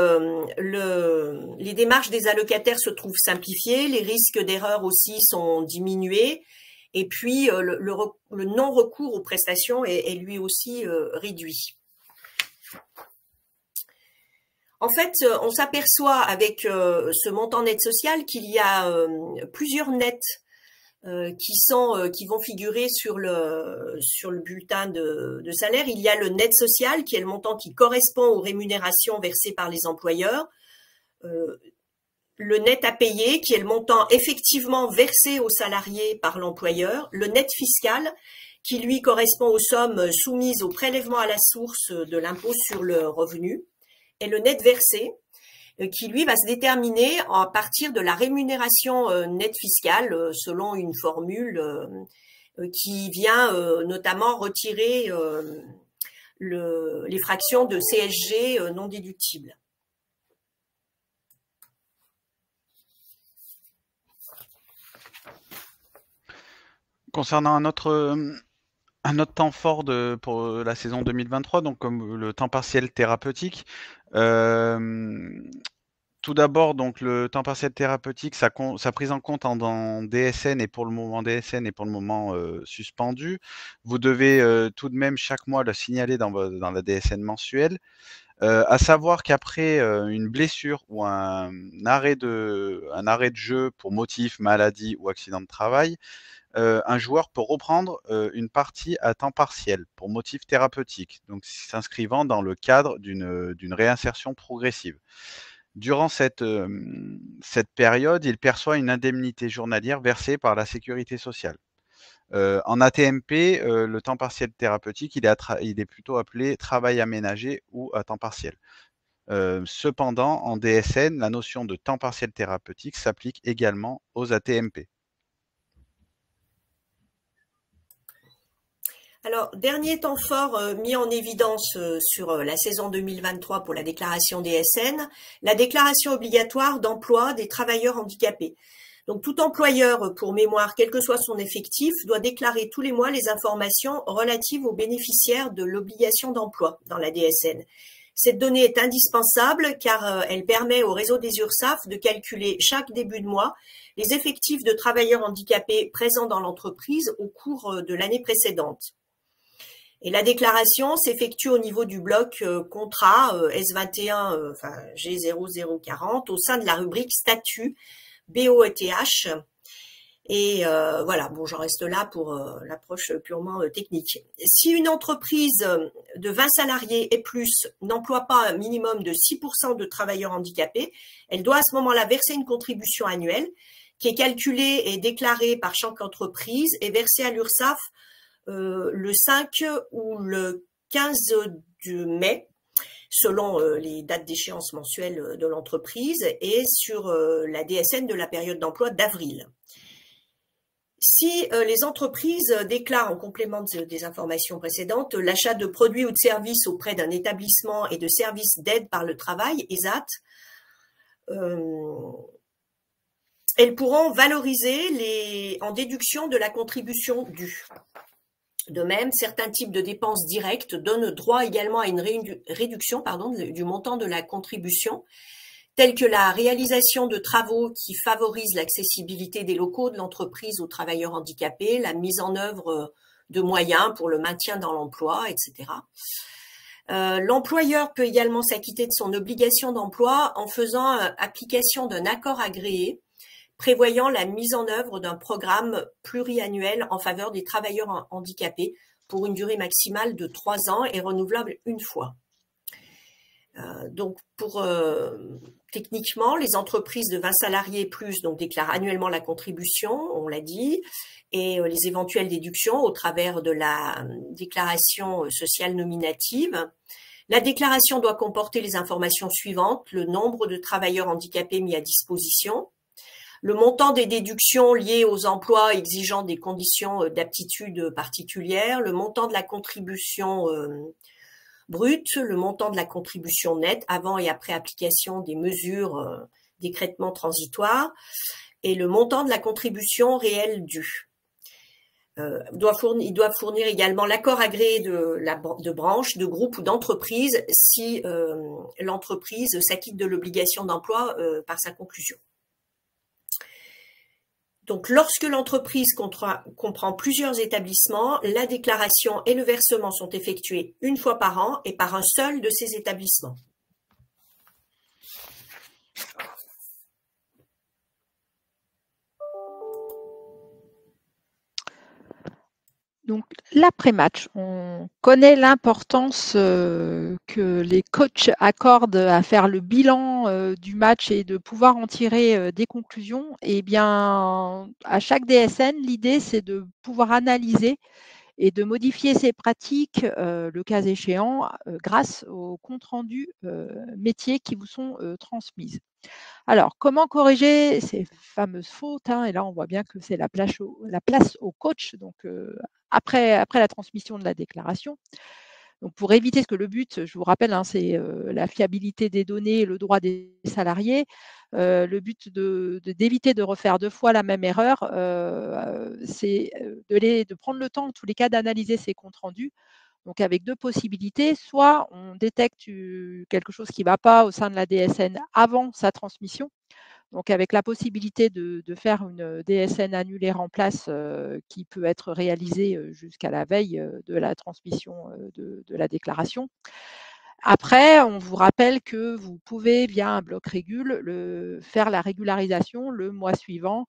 les démarches des allocataires se trouvent simplifiées, les risques d'erreur aussi sont diminués, et puis le non-recours aux prestations est lui aussi réduit. En fait, on s'aperçoit avec ce montant net social qu'il y a plusieurs nets qui vont figurer sur le bulletin de salaire. Il y a le net social qui est le montant qui correspond aux rémunérations versées par les employeurs, le net à payer qui est le montant effectivement versé aux salariés par l'employeur, le net fiscal qui lui correspond aux sommes soumises au prélèvement à la source de l'impôt sur le revenu, et le net versé, qui lui va se déterminer à partir de la rémunération nette fiscale selon une formule qui vient notamment retirer les fractions de CSG non déductibles. Concernant un autre temps fort pour la saison 2023, donc comme le temps partiel thérapeutique, tout d'abord, donc le temps partiel thérapeutique, sa prise en compte en DSN est pour le moment suspendu. Vous devez tout de même chaque mois le signaler dans la DSN mensuelle. À savoir qu'après une blessure ou un arrêt de jeu pour motif, maladie ou accident de travail, un joueur peut reprendre une partie à temps partiel pour motif thérapeutique, donc s'inscrivant dans le cadre d'une réinsertion progressive. Durant cette période, il perçoit une indemnité journalière versée par la sécurité sociale. En ATMP, le temps partiel thérapeutique, il est plutôt appelé travail aménagé ou à temps partiel. Cependant, en DSN, la notion de temps partiel thérapeutique s'applique également aux ATMP. Alors, dernier temps fort mis en évidence sur la saison 2023 pour la déclaration DSN, la déclaration obligatoire d'emploi des travailleurs handicapés. Donc, tout employeur, pour mémoire, quel que soit son effectif, doit déclarer tous les mois les informations relatives aux bénéficiaires de l'obligation d'emploi dans la DSN. Cette donnée est indispensable car elle permet au réseau des URSSAF de calculer chaque début de mois les effectifs de travailleurs handicapés présents dans l'entreprise au cours de l'année précédente. Et la déclaration s'effectue au niveau du bloc contrat S21 G0040 au sein de la rubrique statut BOETH. Et voilà, bon, j'en reste là pour l'approche purement technique. Si une entreprise de 20 salariés et plus n'emploie pas un minimum de 6% de travailleurs handicapés, elle doit à ce moment-là verser une contribution annuelle qui est calculée et déclarée par chaque entreprise et versée à l'URSSAF le 5 ou le 15 mai, selon les dates d'échéance mensuelles de l'entreprise, et sur la DSN de la période d'emploi d'avril. Si les entreprises déclarent en complément des informations précédentes l'achat de produits ou de services auprès d'un établissement et de services d'aide par le travail, ESAT, elles pourront valoriser en déduction de la contribution due. De même, certains types de dépenses directes donnent droit également à une réduction du montant de la contribution, telles que la réalisation de travaux qui favorisent l'accessibilité des locaux de l'entreprise aux travailleurs handicapés, la mise en œuvre de moyens pour le maintien dans l'emploi, etc. L'employeur peut également s'acquitter de son obligation d'emploi en faisant application d'un accord agréé prévoyant la mise en œuvre d'un programme pluriannuel en faveur des travailleurs handicapés pour une durée maximale de 3 ans et renouvelable une fois. Donc, techniquement, les entreprises de 20 salariés et plus déclarent annuellement la contribution, on l'a dit, et les éventuelles déductions au travers de la déclaration sociale nominative. La déclaration doit comporter les informations suivantes: le nombre de travailleurs handicapés mis à disposition, le montant des déductions liées aux emplois exigeant des conditions d'aptitude particulières, le montant de la contribution brute, le montant de la contribution nette avant et après application des mesures d'écrêtement transitoire et le montant de la contribution réelle due. Ils doivent fournir également l'accord agréé de branche, de groupe ou d'entreprise si l'entreprise s'acquitte de l'obligation d'emploi par sa conclusion. Donc, lorsque l'entreprise comprend plusieurs établissements, la déclaration et le versement sont effectués une fois par an et par un seul de ces établissements. Donc, l'après-match, on connaît l'importance que les coachs accordent à faire le bilan du match et de pouvoir en tirer des conclusions. Et bien, à chaque DSN, l'idée, c'est de pouvoir analyser et de modifier ces pratiques, le cas échéant, grâce aux comptes rendus métiers qui vous sont transmises. Alors, comment corriger ces fameuses fautes, hein? Et là, on voit bien que c'est la place au coach, donc après la transmission de la déclaration. Donc, pour éviter ce que le but, je vous rappelle, hein, c'est la fiabilité des données et le droit des salariés. Le but d'éviter de refaire 2 fois la même erreur, c'est de prendre le temps, en tous les cas, d'analyser ces comptes rendus. Donc, avec 2 possibilités, soit on détecte quelque chose qui ne va pas au sein de la DSN avant sa transmission, donc avec la possibilité de faire une DSN annulaire en place qui peut être réalisée jusqu'à la veille de la transmission de la déclaration. Après, on vous rappelle que vous pouvez, via un bloc régule, faire la régularisation le mois suivant,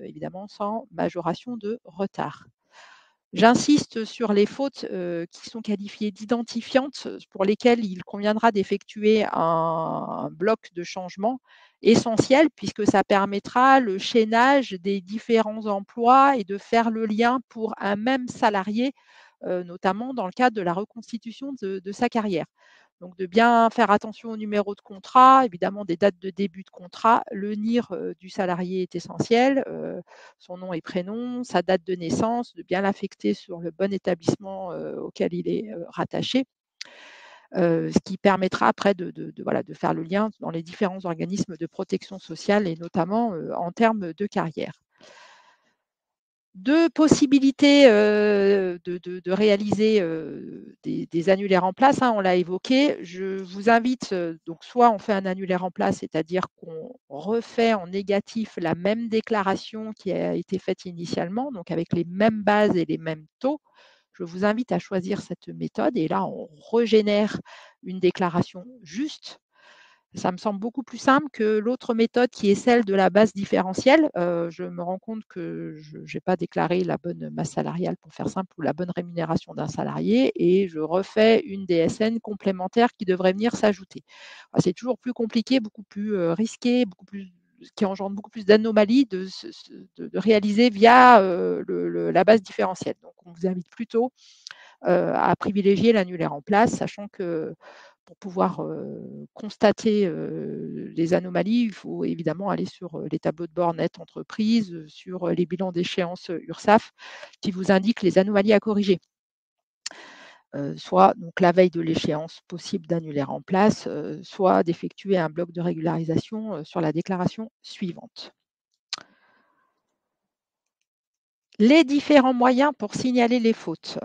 évidemment sans majoration de retard. J'insiste sur les fautes qui sont qualifiées d'identifiantes, pour lesquelles il conviendra d'effectuer un bloc de changement essentiel, puisque ça permettra le chaînage des différents emplois et de faire le lien pour un même salarié, notamment dans le cadre de la reconstitution de sa carrière. Donc de bien faire attention au numéro de contrat, évidemment des dates de début de contrat, le NIR du salarié est essentiel, son nom et prénom, sa date de naissance, de bien l'affecter sur le bon établissement auquel il est rattaché, ce qui permettra après de faire le lien dans les différents organismes de protection sociale et notamment en termes de carrière. 2 possibilités de réaliser des annulaires en place, hein, on l'a évoqué. Je vous invite, donc soit on fait un annulaire en place, c'est-à-dire qu'on refait en négatif la même déclaration qui a été faite initialement, donc avec les mêmes bases et les mêmes taux. Je vous invite à choisir cette méthode et là, on régénère une déclaration juste. Ça me semble beaucoup plus simple que l'autre méthode qui est celle de la base différentielle. Je me rends compte que je n'ai pas déclaré la bonne masse salariale, pour faire simple, ou la bonne rémunération d'un salarié, et je refais une DSN complémentaire qui devrait venir s'ajouter. C'est toujours plus compliqué, beaucoup plus risqué, qui engendre beaucoup plus d'anomalies de réaliser via la base différentielle. Donc, on vous invite plutôt à privilégier l'annulaire en place, sachant que pour pouvoir constater les anomalies, il faut évidemment aller sur les tableaux de bord net entreprise, sur les bilans d'échéance URSSAF qui vous indiquent les anomalies à corriger. Soit donc la veille de l'échéance possible d'annulaire en place, soit d'effectuer un bloc de régularisation sur la déclaration suivante. Les différents moyens pour signaler les fautes.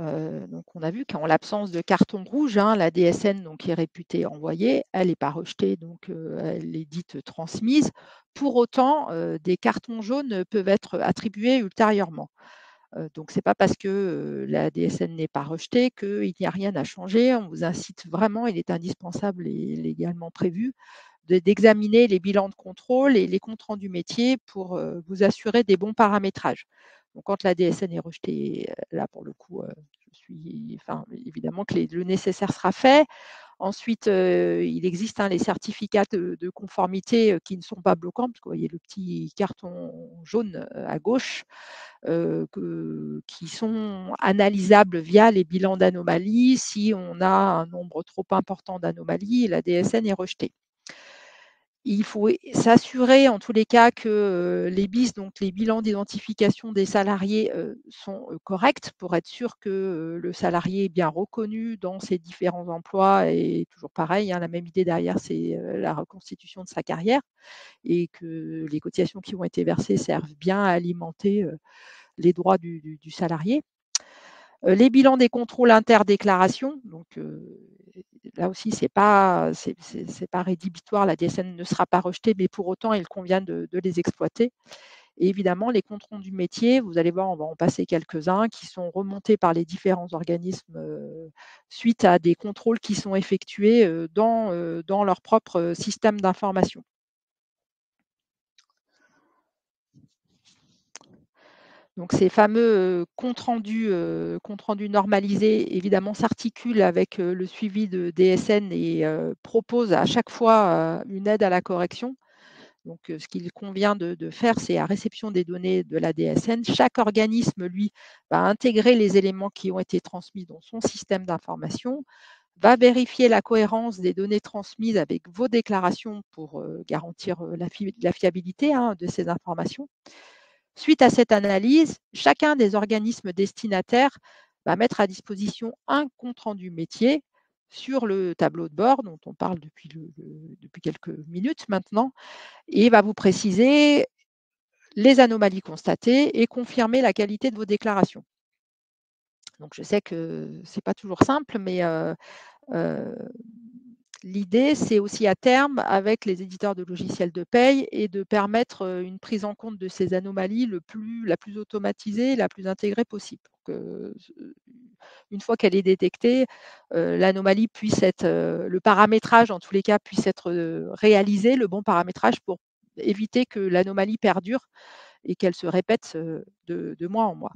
Donc on a vu qu'en l'absence de carton rouge, hein, la DSN donc, est réputée envoyée, elle n'est pas rejetée, donc elle est dite transmise. Pour autant, des cartons jaunes peuvent être attribués ultérieurement. Donc ce n'est pas parce que la DSN n'est pas rejetée qu'il n'y a rien à changer. On vous incite vraiment, il est indispensable et légalement prévu, d'examiner les bilans de contrôle et les comptes rendus métiers pour vous assurer des bons paramétrages. Donc, quand la DSN est rejetée, là, pour le coup, évidemment que le nécessaire sera fait. Ensuite, il existe les certificats de conformité qui ne sont pas bloquants, parce que vous voyez le petit carton jaune à gauche, qui sont analysables via les bilans d'anomalies. Si on a un nombre trop important d'anomalies, la DSN est rejetée. Il faut s'assurer en tous les cas que les BIS, donc les bilans d'identification des salariés, sont corrects pour être sûr que le salarié est bien reconnu dans ses différents emplois. Et toujours pareil, la même idée derrière, c'est la reconstitution de sa carrière et que les cotisations qui ont été versées servent bien à alimenter les droits du salarié. Les bilans des contrôles interdéclaration, donc là aussi, c'est pas rédhibitoire, la DSN ne sera pas rejetée, mais pour autant, il convient de les exploiter. Et évidemment, les comptes rendus métiers, vous allez voir, on va en passer quelques-uns, qui sont remontés par les différents organismes suite à des contrôles qui sont effectués dans leur propre système d'information. Donc ces fameux comptes rendus normalisés, évidemment, s'articulent avec le suivi de DSN et proposent à chaque fois une aide à la correction. Donc, ce qu'il convient de faire, c'est à réception des données de la DSN, chaque organisme, lui, va intégrer les éléments qui ont été transmis dans son système d'information, va vérifier la cohérence des données transmises avec vos déclarations pour garantir la fiabilité de ces informations. Suite à cette analyse, chacun des organismes destinataires va mettre à disposition un compte-rendu métier sur le tableau de bord dont on parle depuis quelques minutes maintenant, et va vous préciser les anomalies constatées et confirmer la qualité de vos déclarations. Donc, je sais que ce n'est pas toujours simple, mais l'idée, c'est aussi à terme, avec les éditeurs de logiciels de paye, et de permettre une prise en compte de ces anomalies la plus automatisée, la plus intégrée possible. Pour que, une fois qu'elle est détectée, l'anomalie puisse être, le paramétrage en tous les cas puisse être réalisé, le bon paramétrage pour éviter que l'anomalie perdure et qu'elle se répète de mois en mois.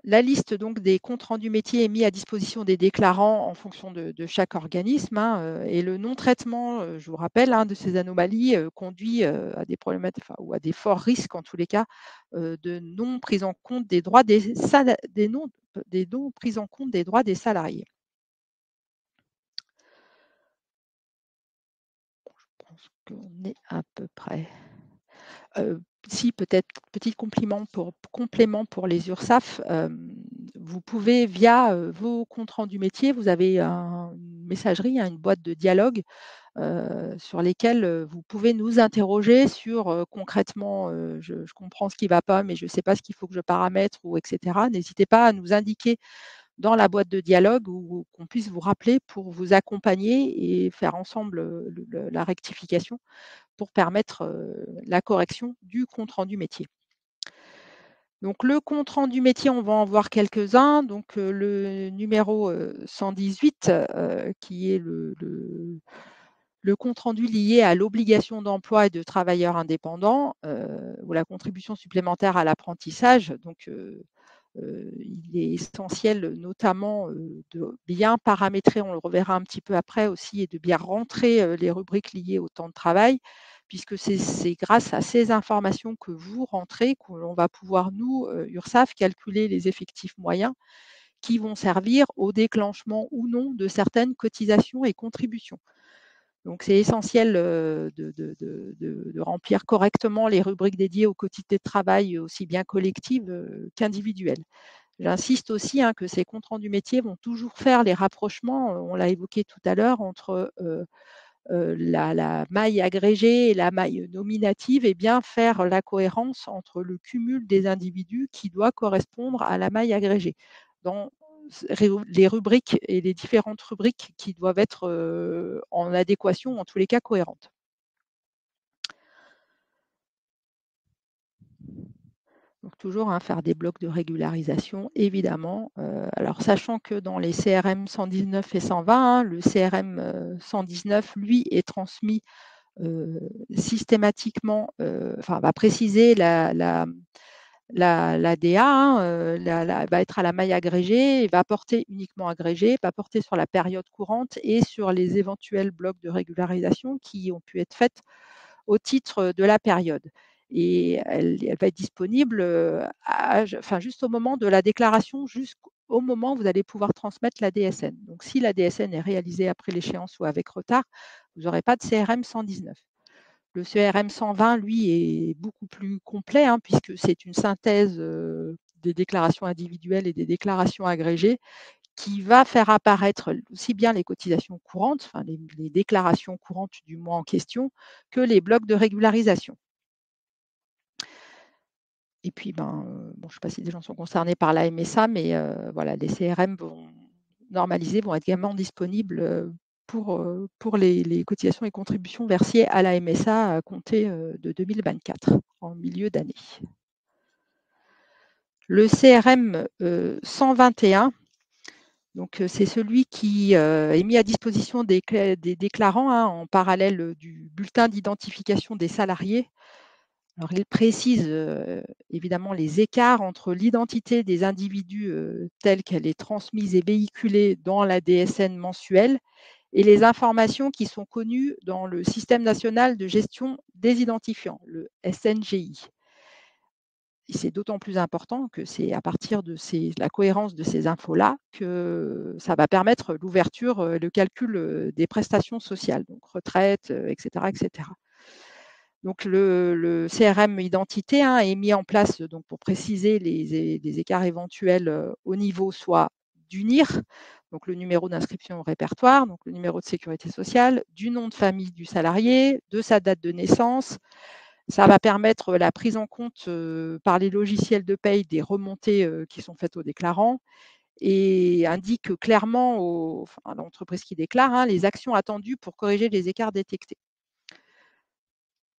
La liste donc des comptes rendus métiers est mise à disposition des déclarants en fonction de chaque organisme, et le non-traitement, je vous rappelle, de ces anomalies conduit à des problématiques, ou à des forts risques en tous les cas de non prise en compte des droits non prise en compte des droits des salariés. Je pense qu'on est à peu près. Si, peut-être petit complément pour les URSSAF, vous pouvez via vos comptes rendus métiers, vous avez une messagerie, une boîte de dialogue sur lesquelles vous pouvez nous interroger sur concrètement, je comprends ce qui ne va pas, mais je ne sais pas ce qu'il faut que je paramètre, ou etc. N'hésitez pas à nous indiquer dans la boîte de dialogue, ou qu'on puisse vous rappeler pour vous accompagner et faire ensemble la rectification pour permettre la correction du compte-rendu métier. Donc, le compte-rendu métier, on va en voir quelques-uns. Donc, le numéro 118, qui est le compte-rendu lié à l'obligation d'emploi et de travailleurs indépendants, ou la contribution supplémentaire à l'apprentissage. Donc, il est essentiel notamment de bien paramétrer, on le reverra un petit peu après aussi, et de bien rentrer les rubriques liées au temps de travail, puisque c'est grâce à ces informations que vous rentrez qu'on va pouvoir, nous, URSSAF, calculer les effectifs moyens qui vont servir au déclenchement ou non de certaines cotisations et contributions. Donc, c'est essentiel de remplir correctement les rubriques dédiées aux quotités de travail, aussi bien collectives qu'individuelles. J'insiste aussi que ces comptes rendus métiers vont toujours faire les rapprochements, on l'a évoqué tout à l'heure, entre la maille agrégée et la maille nominative, et bien faire la cohérence entre le cumul des individus qui doit correspondre à la maille agrégée dans les rubriques et les différentes rubriques qui doivent être en adéquation, en tous les cas cohérentes. Donc, toujours faire des blocs de régularisation, évidemment. Alors, sachant que dans les CRM 119 et 120, le CRM 119, lui, est transmis systématiquement, va préciser la DA, va être à la maille agrégée, et va porter uniquement agrégé, va porter sur la période courante et sur les éventuels blocs de régularisation qui ont pu être faits au titre de la période. Et elle va être disponible juste au moment de la déclaration, jusqu'au moment où vous allez pouvoir transmettre la DSN. Donc, si la DSN est réalisée après l'échéance ou avec retard, vous n'aurez pas de CRM 119. Le CRM 120, lui, est beaucoup plus complet, puisque c'est une synthèse des déclarations individuelles et des déclarations agrégées, qui va faire apparaître aussi bien les cotisations courantes, les déclarations courantes du mois en question, que les blocs de régularisation. Et puis, je ne sais pas si des gens sont concernés par la MSA, mais voilà, les CRM normalisés vont être également disponibles pour les cotisations et contributions versées à la MSA à compter de 2024, en milieu d'année. Le CRM 121, donc c'est celui qui est mis à disposition des déclarants en parallèle du bulletin d'identification des salariés. Alors, il précise évidemment les écarts entre l'identité des individus telle qu'elle est transmise et véhiculée dans la DSN mensuelle, et les informations qui sont connues dans le système national de gestion des identifiants, le SNGI. C'est d'autant plus important que c'est à partir de la cohérence de ces infos-là que ça va permettre l'ouverture, le calcul des prestations sociales, donc retraite, etc., etc. Donc le CRM identité est mis en place donc, pour préciser les écarts éventuels au niveau soit du NIR, donc le numéro d'inscription au répertoire, donc le numéro de sécurité sociale, du nom de famille du salarié, de sa date de naissance. Ça va permettre la prise en compte par les logiciels de paye des remontées qui sont faites aux déclarants et indique clairement à l'entreprise qui déclare les actions attendues pour corriger les écarts détectés.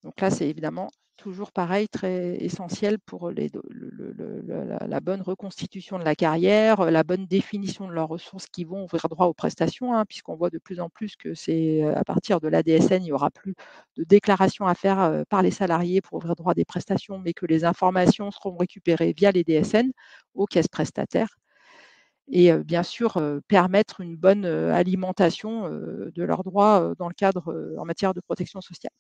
Donc là, c'est évidemment toujours pareil, très essentiel pour la bonne reconstitution de la carrière, la bonne définition de leurs ressources qui vont ouvrir droit aux prestations, puisqu'on voit de plus en plus que c'est à partir de l'ADSN, il n'y aura plus de déclaration à faire par les salariés pour ouvrir droit à des prestations, mais que les informations seront récupérées via les DSN aux caisses prestataires. Et bien sûr, permettre une bonne alimentation de leurs droits dans le cadre en matière de protection sociale.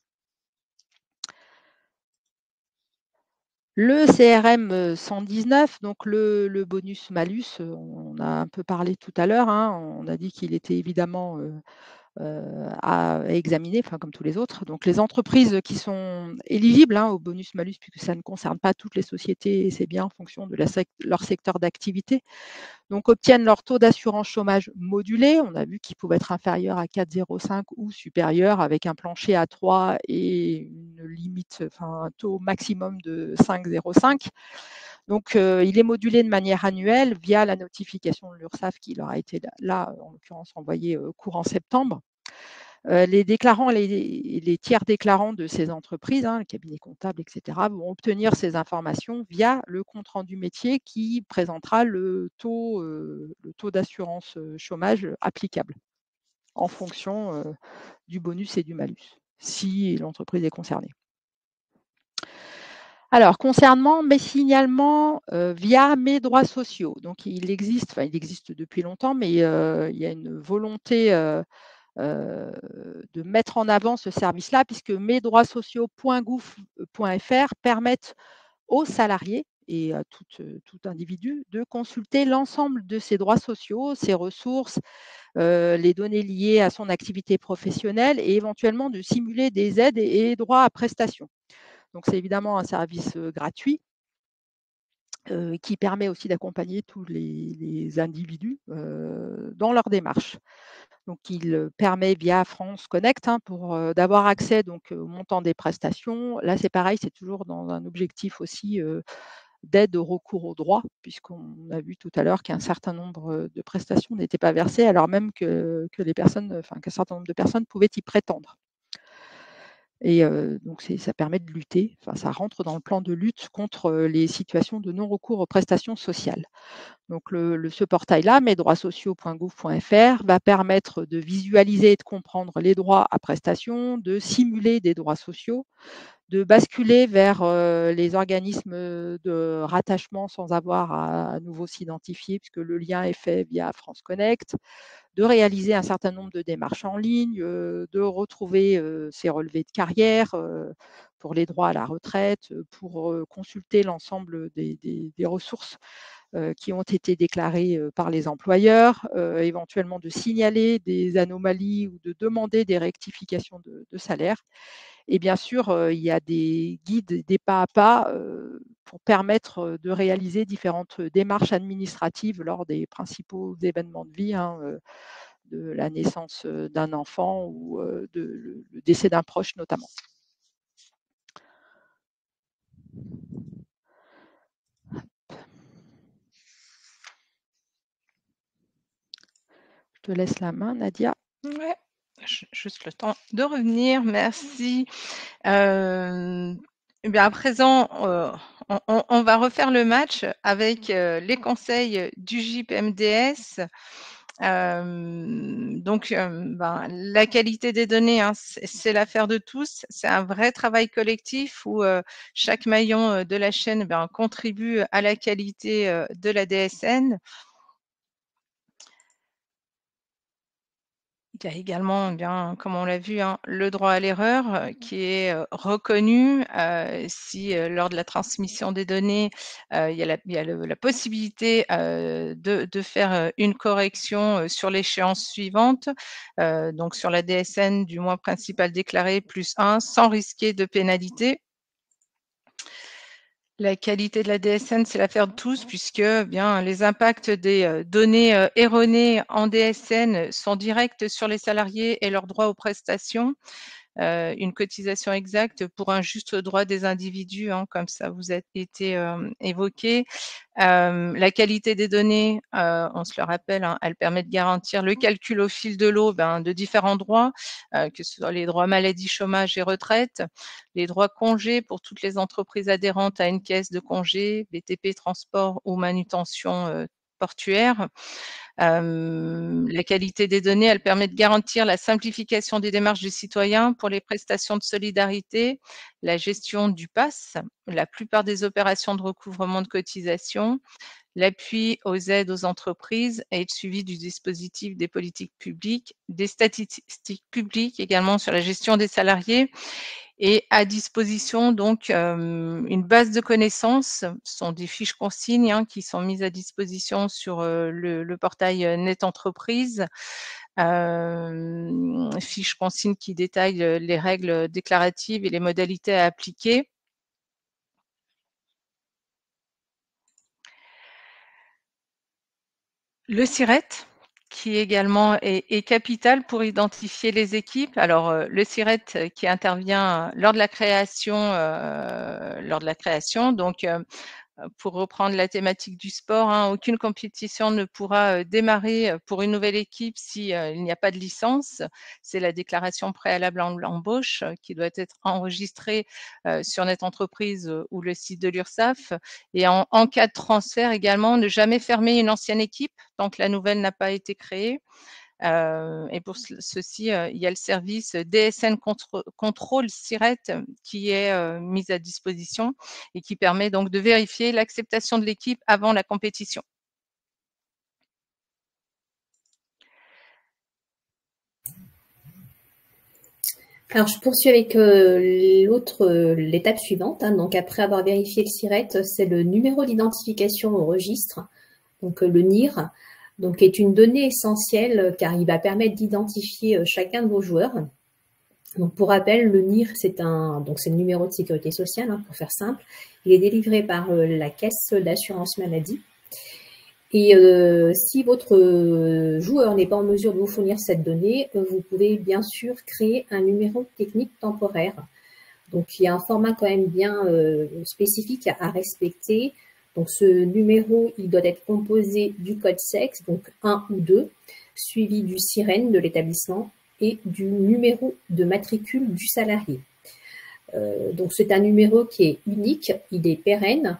Le CRM 119, donc le bonus-malus, on a un peu parlé tout à l'heure, on a dit qu'il était évidemment à examiner, comme tous les autres. Donc les entreprises qui sont éligibles au bonus-malus, puisque ça ne concerne pas toutes les sociétés, et c'est bien en fonction de leur secteur d'activité, donc obtiennent leur taux d'assurance chômage modulé. On a vu qu'il pouvait être inférieur à 4,05 ou supérieur avec un plancher à 3 et une limite, un taux maximum de 5,05. Donc, il est modulé de manière annuelle via la notification de l'URSSAF qui leur a été là en l'occurrence, envoyée courant septembre. Les déclarants et les tiers déclarants de ces entreprises, le cabinet comptable, etc., vont obtenir ces informations via le compte-rendu métier qui présentera le taux d'assurance chômage applicable en fonction du bonus et du malus, si l'entreprise est concernée. Alors, concernant mes signalements via mes droits sociaux, donc il existe depuis longtemps, mais il y a une volonté de mettre en avant ce service-là, puisque mesdroitssociaux.gouv.fr permettent aux salariés et à tout individu de consulter l'ensemble de ses droits sociaux, ses ressources, les données liées à son activité professionnelle et éventuellement de simuler des aides et droits à prestations. Donc, c'est évidemment un service gratuit qui permet aussi d'accompagner tous les individus dans leur démarche. Donc, il permet via France Connect d'avoir accès au montant des prestations. Là, c'est pareil, c'est toujours dans un objectif aussi d'aide au recours aux droits, puisqu'on a vu tout à l'heure qu'un certain nombre de prestations n'étaient pas versées, alors même qu'un certain nombre de personnes pouvaient y prétendre. Et donc, ça permet de lutter, ça rentre dans le plan de lutte contre les situations de non-recours aux prestations sociales. Donc, ce portail-là, mesdroitssociaux.gouv.fr, va permettre de visualiser et de comprendre les droits à prestations, de simuler des droits sociaux, de basculer vers les organismes de rattachement sans avoir à nouveau s'identifier, puisque le lien est fait via France Connect, de réaliser un certain nombre de démarches en ligne, de retrouver ses relevés de carrière pour les droits à la retraite, pour consulter l'ensemble des ressources qui ont été déclarées par les employeurs, éventuellement de signaler des anomalies ou de demander des rectifications de salaire. Et bien sûr, il y a des guides, des pas à pas pour permettre de réaliser différentes démarches administratives lors des principaux événements de vie, de la naissance d'un enfant ou le décès d'un proche notamment. Je te laisse la main, Nadia. Ouais, juste le temps de revenir, merci. Bien à présent, on va refaire le match avec les conseils du JPMDS. Donc, la qualité des données, c'est l'affaire de tous. C'est un vrai travail collectif où chaque maillon de la chaîne contribue à la qualité de la DSN. Il y a également, bien, comme on l'a vu, hein, le droit à l'erreur qui est reconnu si lors de la transmission des données, il y a la possibilité de faire une correction sur l'échéance suivante, donc sur la DSN du mois principal déclaré +1 sans risquer de pénalité. La qualité de la DSN, c'est l'affaire de tous puisque bien les impacts des données erronées en DSN sont directs sur les salariés et leurs droits aux prestations. Une cotisation exacte pour un juste droit des individus, hein, comme ça vous a été évoqué. La qualité des données, on se le rappelle, hein, elle permet de garantir le calcul au fil de l'eau de différents droits, que ce soit les droits maladie, chômage et retraite, les droits congés pour toutes les entreprises adhérentes à une caisse de congés, BTP, transport ou manutention portuaire. La qualité des données, elle permet de garantir la simplification des démarches du citoyen pour les prestations de solidarité, la gestion du PASS, la plupart des opérations de recouvrement de cotisations, l'appui aux aides aux entreprises et le suivi du dispositif des politiques publiques, des statistiques publiques également sur la gestion des salariés et à disposition donc une base de connaissances. Ce sont des fiches consignes hein, qui sont mises à disposition sur le portail Net Entreprise. Fiches consignes qui détaillent les règles déclaratives et les modalités à appliquer. Le SIRET, qui également est capital pour identifier les équipes. Alors, le SIRET qui intervient lors de la création, donc pour reprendre la thématique du sport, hein, aucune compétition ne pourra démarrer pour une nouvelle équipe si il n'y a pas de licence. C'est la déclaration préalable à l'embauche qui doit être enregistrée sur Net Entreprise ou le site de l'URSSAF. Et en cas de transfert également, ne jamais fermer une ancienne équipe tant que la nouvelle n'a pas été créée. Et pour ceci, il y a le service DSN Contrôle SIRET qui est mis à disposition et qui permet donc de vérifier l'acceptation de l'équipe avant la compétition. Alors, je poursuis avec l'étape suivante. Hein. Donc, après avoir vérifié le SIRET, c'est le numéro d'identification au registre, donc le NIR, donc est une donnée essentielle car il va permettre d'identifier chacun de vos joueurs. Donc, pour rappel, le NIR, c'est le numéro de sécurité sociale, hein, pour faire simple. Il est délivré par la caisse d'assurance maladie. Et si votre joueur n'est pas en mesure de vous fournir cette donnée, vous pouvez bien sûr créer un numéro technique temporaire. Donc, il y a un format quand même bien spécifique à respecter. Donc, ce numéro, il doit être composé du code sexe, donc 1 ou 2, suivi du SIREN de l'établissement et du numéro de matricule du salarié. Donc, c'est un numéro qui est unique, il est pérenne.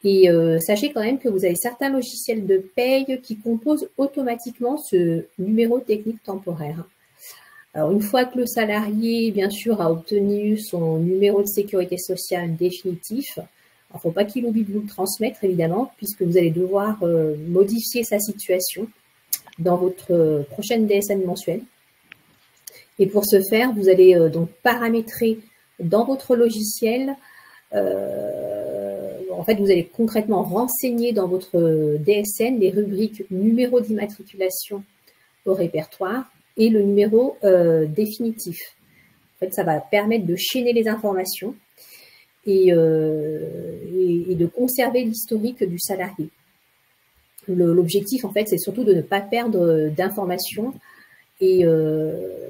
Et sachez quand même que vous avez certains logiciels de paye qui composent automatiquement ce numéro technique temporaire. Alors, une fois que le salarié, bien sûr, a obtenu son numéro de sécurité sociale définitif, il ne faut pas qu'il oublie de vous le transmettre, évidemment, puisque vous allez devoir modifier sa situation dans votre prochaine DSN mensuelle. Et pour ce faire, vous allez donc paramétrer dans votre logiciel, en fait, vous allez concrètement renseigner dans votre DSN les rubriques numéro d'immatriculation au répertoire et le numéro définitif. En fait, ça va permettre de chaîner les informations et de conserver l'historique du salarié. L'objectif, en fait, c'est surtout de ne pas perdre d'informations. Et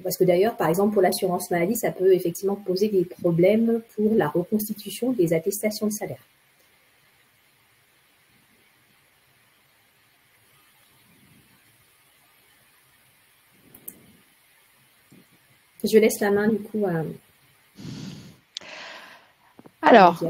parce que d'ailleurs, par exemple, pour l'assurance maladie, ça peut effectivement poser des problèmes pour la reconstitution des attestations de salaire. Je laisse la main du coup à... Alors,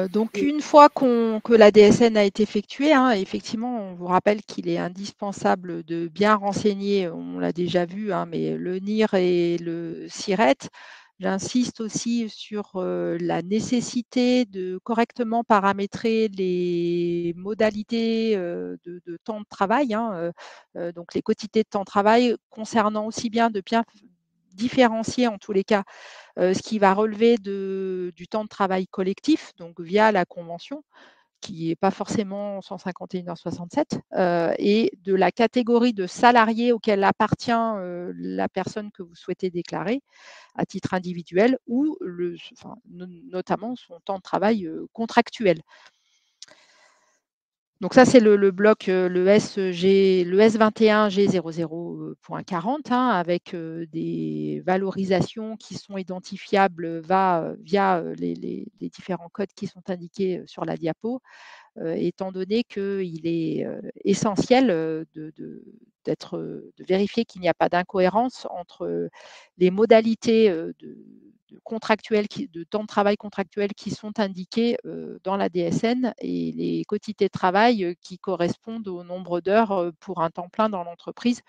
donc une fois que la DSN a été effectuée, hein, effectivement, on vous rappelle qu'il est indispensable de bien renseigner, on l'a déjà vu, hein, mais le NIR et le SIRET. J'insiste aussi sur la nécessité de correctement paramétrer les modalités de temps de travail, hein, donc les quotités de temps de travail, concernant aussi bien de bien différencier en tous les cas ce qui va relever du temps de travail collectif, donc via la convention, qui n'est pas forcément 151h67, et de la catégorie de salariés auquel appartient la personne que vous souhaitez déclarer à titre individuel, ou notamment son temps de travail contractuel. Donc ça, c'est le bloc, le S21 G00.40, hein, avec des valorisations qui sont identifiables via les différents codes qui sont indiqués sur la diapo, étant donné qu'il est essentiel de vérifier qu'il n'y a pas d'incohérence entre les modalités contractuelles, de temps de travail contractuel qui sont indiquées dans la DSN et les quotités de travail qui correspondent au nombre d'heures pour un temps plein dans l'entreprise.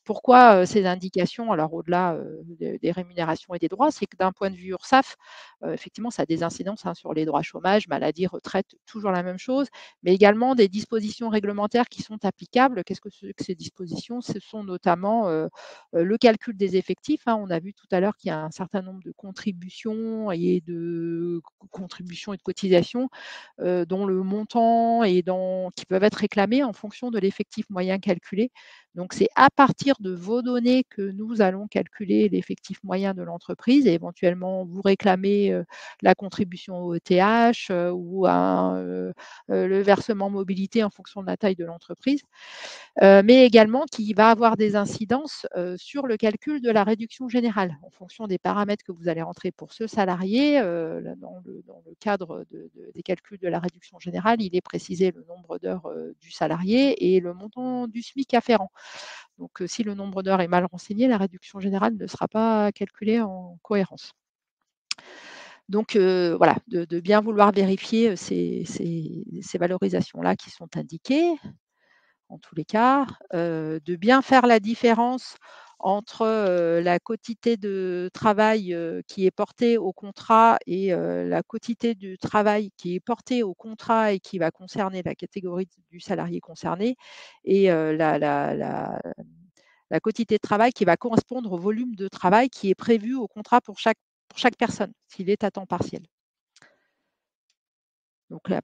Pourquoi ces indications? Alors, au-delà des rémunérations et des droits, c'est que d'un point de vue URSSAF, effectivement, ça a des incidences sur les droits chômage, maladie, retraite, toujours la même chose, mais également des dispositions réglementaires qui sont applicables. Qu'est-ce que c'est que ces dispositions? Ce sont notamment le calcul des effectifs, hein. On a vu tout à l'heure qu'il y a un certain nombre de contributions et de cotisations dont le montant qui peuvent être réclamés en fonction de l'effectif moyen calculé. Donc, c'est à partir de vos données que nous allons calculer l'effectif moyen de l'entreprise et éventuellement vous réclamer la contribution au ETH ou le versement mobilité en fonction de la taille de l'entreprise, mais également qui va avoir des incidences sur le calcul de la réduction générale en fonction des paramètres que vous allez rentrer pour ce salarié. Dans le cadre des calculs de la réduction générale, il est précisé le nombre d'heures du salarié et le montant du SMIC afférent. Donc, si le nombre d'heures est mal renseigné, la réduction générale ne sera pas calculée en cohérence. Donc, voilà, de bien vouloir vérifier ces valorisations-là qui sont indiquées, en tous les cas, de bien faire la différence entre la quotité de travail qui est portée au contrat et la quotité du travail qui est portée au contrat et qui va concerner la catégorie du salarié concerné, et la quotité de travail qui va correspondre au volume de travail qui est prévu au contrat pour chaque personne, s'il est à temps partiel. Donc là,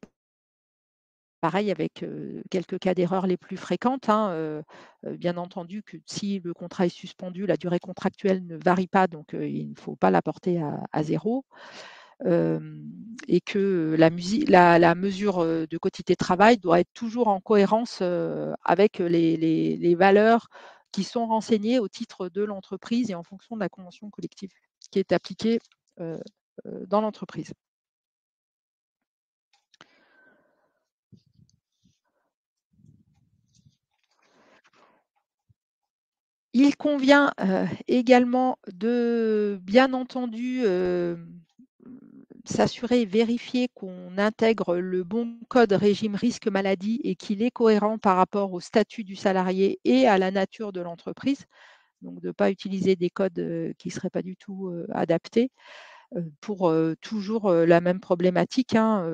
pareil avec quelques cas d'erreur les plus fréquentes, hein, bien entendu que si le contrat est suspendu, la durée contractuelle ne varie pas, donc il ne faut pas la porter à 0. Et que la mesure de quotité de travail doit être toujours en cohérence avec les valeurs qui sont renseignées au titre de l'entreprise et en fonction de la convention collective qui est appliquée dans l'entreprise. Il convient également de, bien entendu, s'assurer et vérifier qu'on intègre le bon code régime risque maladie et qu'il est cohérent par rapport au statut du salarié et à la nature de l'entreprise. Donc, de ne pas utiliser des codes qui ne seraient pas du tout adaptés pour toujours la même problématique, hein,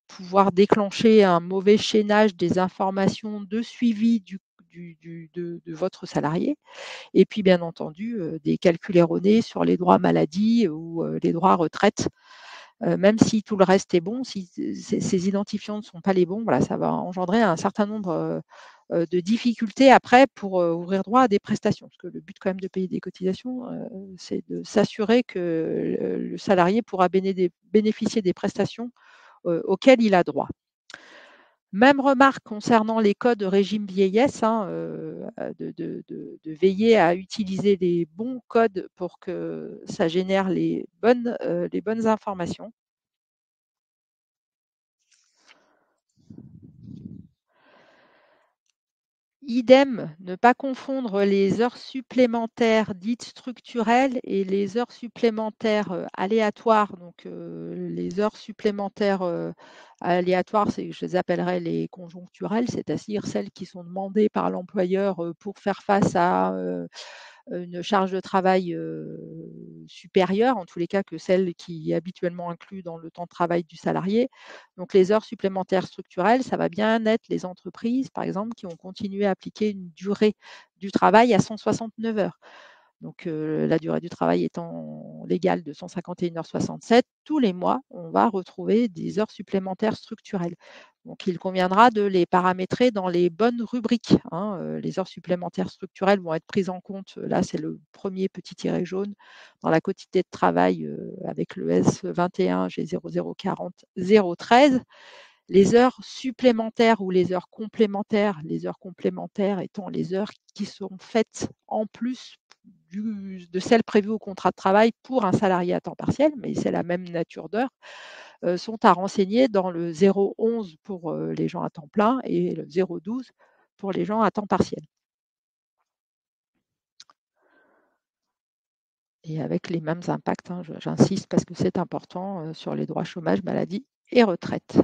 pouvoir déclencher un mauvais chaînage des informations de suivi de votre salarié, et puis bien entendu des calculs erronés sur les droits maladie ou les droits retraite. Même si tout le reste est bon, si ces identifiants ne sont pas les bons, voilà, ça va engendrer un certain nombre de difficultés après pour ouvrir droit à des prestations. Parce que le but quand même de payer des cotisations, c'est de s'assurer que le salarié pourra bénéficier des prestations auxquelles il a droit. Même remarque concernant les codes de régime vieillesse, hein, de veiller à utiliser les bons codes pour que ça génère les bonnes informations. Idem, ne pas confondre les heures supplémentaires dites structurelles et les heures supplémentaires aléatoires. Donc, les heures supplémentaires aléatoires, je les appellerai les conjoncturelles, c'est-à-dire celles qui sont demandées par l'employeur pour faire face à une charge de travail supérieures, en tous les cas que celles qui est habituellement incluses dans le temps de travail du salarié. Donc les heures supplémentaires structurelles, ça va bien être les entreprises, par exemple, qui ont continué à appliquer une durée du travail à 169 heures. Donc la durée du travail étant légale de 151,67 h, tous les mois, on va retrouver des heures supplémentaires structurelles. Donc il conviendra de les paramétrer dans les bonnes rubriques. Les heures supplémentaires structurelles vont être prises en compte. Là, c'est le premier petit tiret jaune dans la quotité de travail avec le S21 G0040 013. Les heures supplémentaires ou les heures complémentaires étant les heures qui sont faites en plus de celles prévues au contrat de travail pour un salarié à temps partiel, mais c'est la même nature d'heures, sont à renseigner dans le 011 pour les gens à temps plein et le 012 pour les gens à temps partiel. Et avec les mêmes impacts, j'insiste parce que c'est important, sur les droits chômage, maladie et retraite.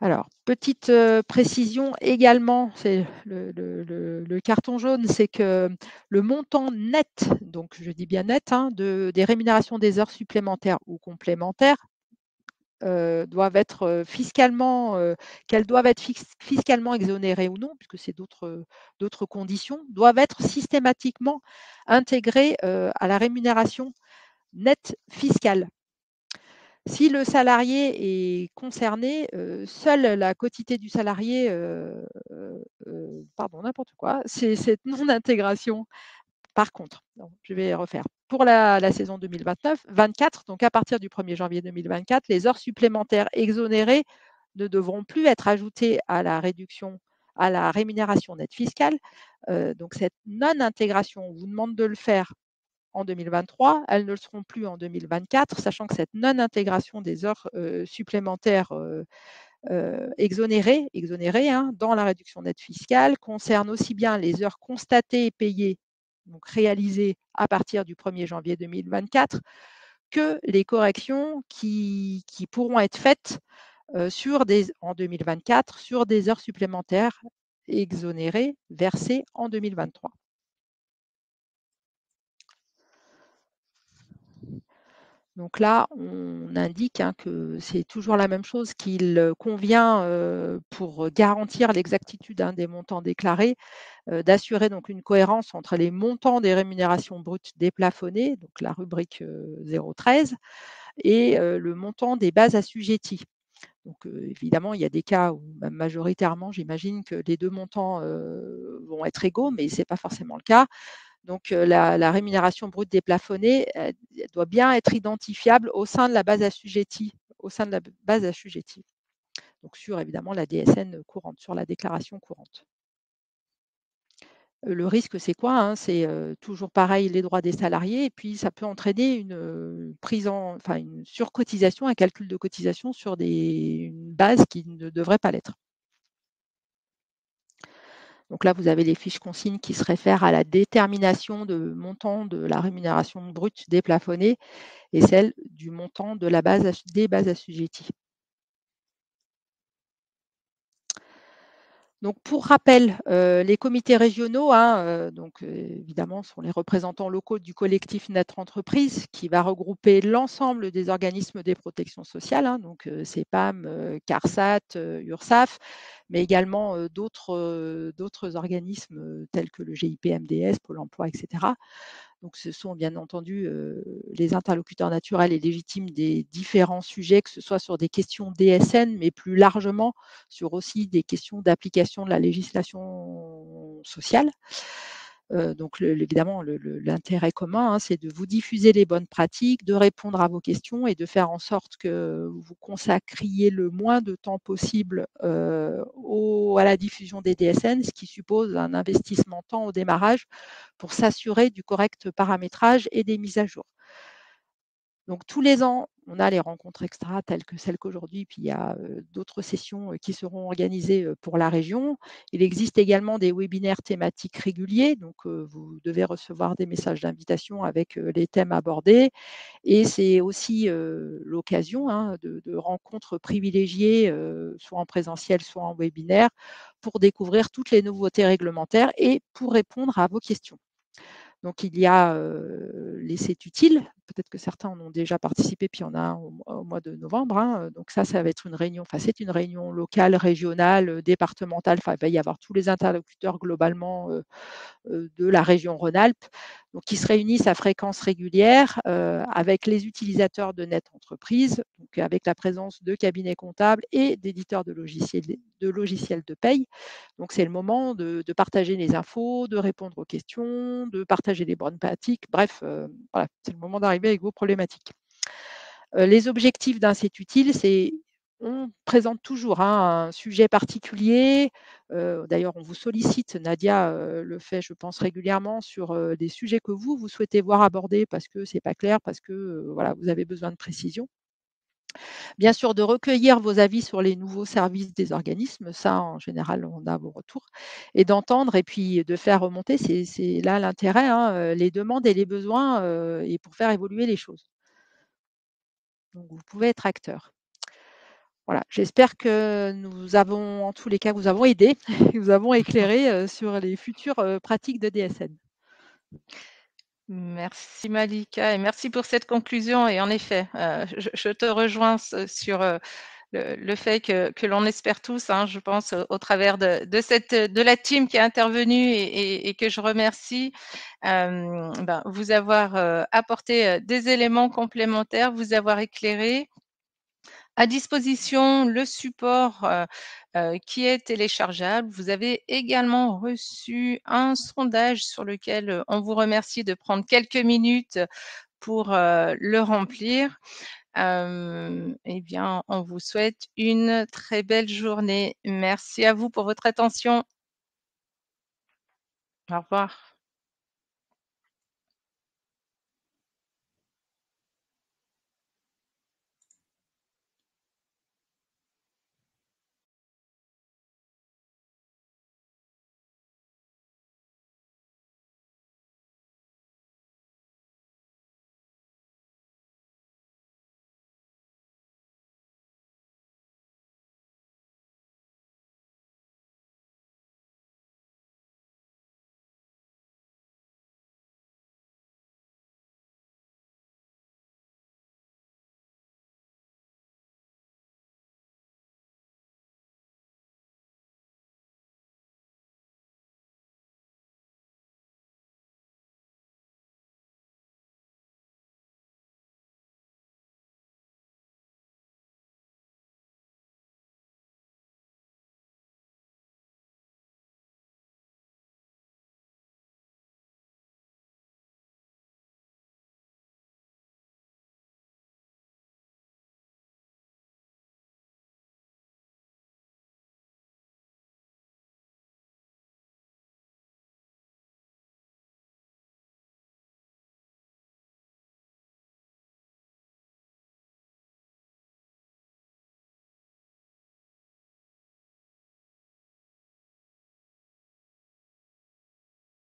Alors, petite précision également, c'est le carton jaune, c'est que le montant net, donc je dis bien net, des rémunérations des heures supplémentaires ou complémentaires doivent être fiscalement, qu'elles doivent être fiscalement exonérées ou non, puisque c'est d'autres conditions, doivent être systématiquement intégrées à la rémunération nette fiscale. Si le salarié est concerné, seule la quotité du salarié, n'importe quoi, c'est cette non-intégration. Par contre, je vais refaire. Pour la saison 2024, donc à partir du 1er janvier 2024, les heures supplémentaires exonérées ne devront plus être ajoutées à la rémunération nette fiscale. Donc cette non-intégration, on vous demande de le faire en 2023, elles ne le seront plus en 2024, sachant que cette non-intégration des heures supplémentaires exonérées dans la réduction nette fiscale concerne aussi bien les heures constatées et payées, donc réalisées à partir du 1er janvier 2024, que les corrections qui pourront être faites en 2024 sur des heures supplémentaires exonérées versées en 2023. Donc là, on indique que c'est toujours la même chose, qu'il convient, pour garantir l'exactitude des montants déclarés, d'assurer donc une cohérence entre les montants des rémunérations brutes déplafonnées, donc la rubrique 013, et le montant des bases assujetties. Donc évidemment, il y a des cas où, même majoritairement, j'imagine que les deux montants vont être égaux, mais ce n'est pas forcément le cas. Donc la rémunération brute déplafonnée elle doit bien être identifiable au sein de la base assujettie, donc sur évidemment la DSN courante, sur la déclaration courante. Le risque, c'est quoi? C'est toujours pareil, les droits des salariés, et puis ça peut entraîner une surcotisation, un calcul de cotisation sur une base qui ne devrait pas l'être. Donc là, vous avez les fiches consignes qui se réfèrent à la détermination de montant de la rémunération brute déplafonnée et celle du montant de des bases assujetties. Donc pour rappel, les comités régionaux, évidemment, sont les représentants locaux du collectif Notre Entreprise, qui va regrouper l'ensemble des organismes des protections sociales, donc CEPAM, CARSAT, URSSAF, mais également d'autres organismes tels que le GIP-MDS, Pôle emploi, etc. Donc ce sont bien entendu les interlocuteurs naturels et légitimes des différents sujets, que ce soit sur des questions DSN, mais plus largement sur aussi des questions d'application de la législation sociale. Donc évidemment, l'intérêt commun, c'est de vous diffuser les bonnes pratiques, de répondre à vos questions et de faire en sorte que vous consacriez le moins de temps possible à la diffusion des DSN, ce qui suppose un investissement temps au démarrage pour s'assurer du correct paramétrage et des mises à jour. Donc tous les ans, on a les rencontres extra telles que celles qu'aujourd'hui, puis il y a d'autres sessions qui seront organisées pour la région. Il existe également des webinaires thématiques réguliers, donc vous devez recevoir des messages d'invitation avec les thèmes abordés. Et c'est aussi l'occasion de rencontres privilégiées, soit en présentiel, soit en webinaire, pour découvrir toutes les nouveautés réglementaires et pour répondre à vos questions. Donc, il y a les CET utiles. Peut-être que certains en ont déjà participé, puis il y en a un au mois de novembre. Hein. Donc, ça va être une réunion, enfin, c'est une réunion locale, régionale, départementale. Enfin, il va y avoir tous les interlocuteurs globalement de la région Rhône-Alpes, donc qui se réunissent à fréquence régulière avec les utilisateurs de Net Entreprise, donc avec la présence de cabinets comptables et d'éditeurs de logiciels de paye. Donc c'est le moment de partager les infos, de répondre aux questions, de partager les bonnes pratiques. Bref, voilà, c'est le moment d'arriver avec vos problématiques. Les objectifs d'un CET utile, c'est on présente toujours un sujet particulier. D'ailleurs, on vous sollicite, Nadia le fait, je pense, régulièrement sur des sujets que vous souhaitez voir abordés parce que ce n'est pas clair, parce que voilà, vous avez besoin de précision. Bien sûr, de recueillir vos avis sur les nouveaux services des organismes, ça, en général, on a vos retours, et d'entendre et puis de faire remonter, c'est là l'intérêt, hein, les demandes et les besoins et pour faire évoluer les choses. Donc, vous pouvez être acteur. Voilà, j'espère que nous avons, en tous les cas, vous avons aidé, vous avons éclairé sur les futures pratiques de DSN. Merci Malika et merci pour cette conclusion. Et en effet, je te rejoins sur le fait que l'on espère tous, hein, je pense, au travers de la team qui est intervenue et que je remercie, vous avoir apporté des éléments complémentaires, vous avoir éclairé. À disposition le support qui est téléchargeable. Vous avez également reçu un sondage sur lequel on vous remercie de prendre quelques minutes pour le remplir. Eh bien, on vous souhaite une très belle journée. Merci à vous pour votre attention. Au revoir.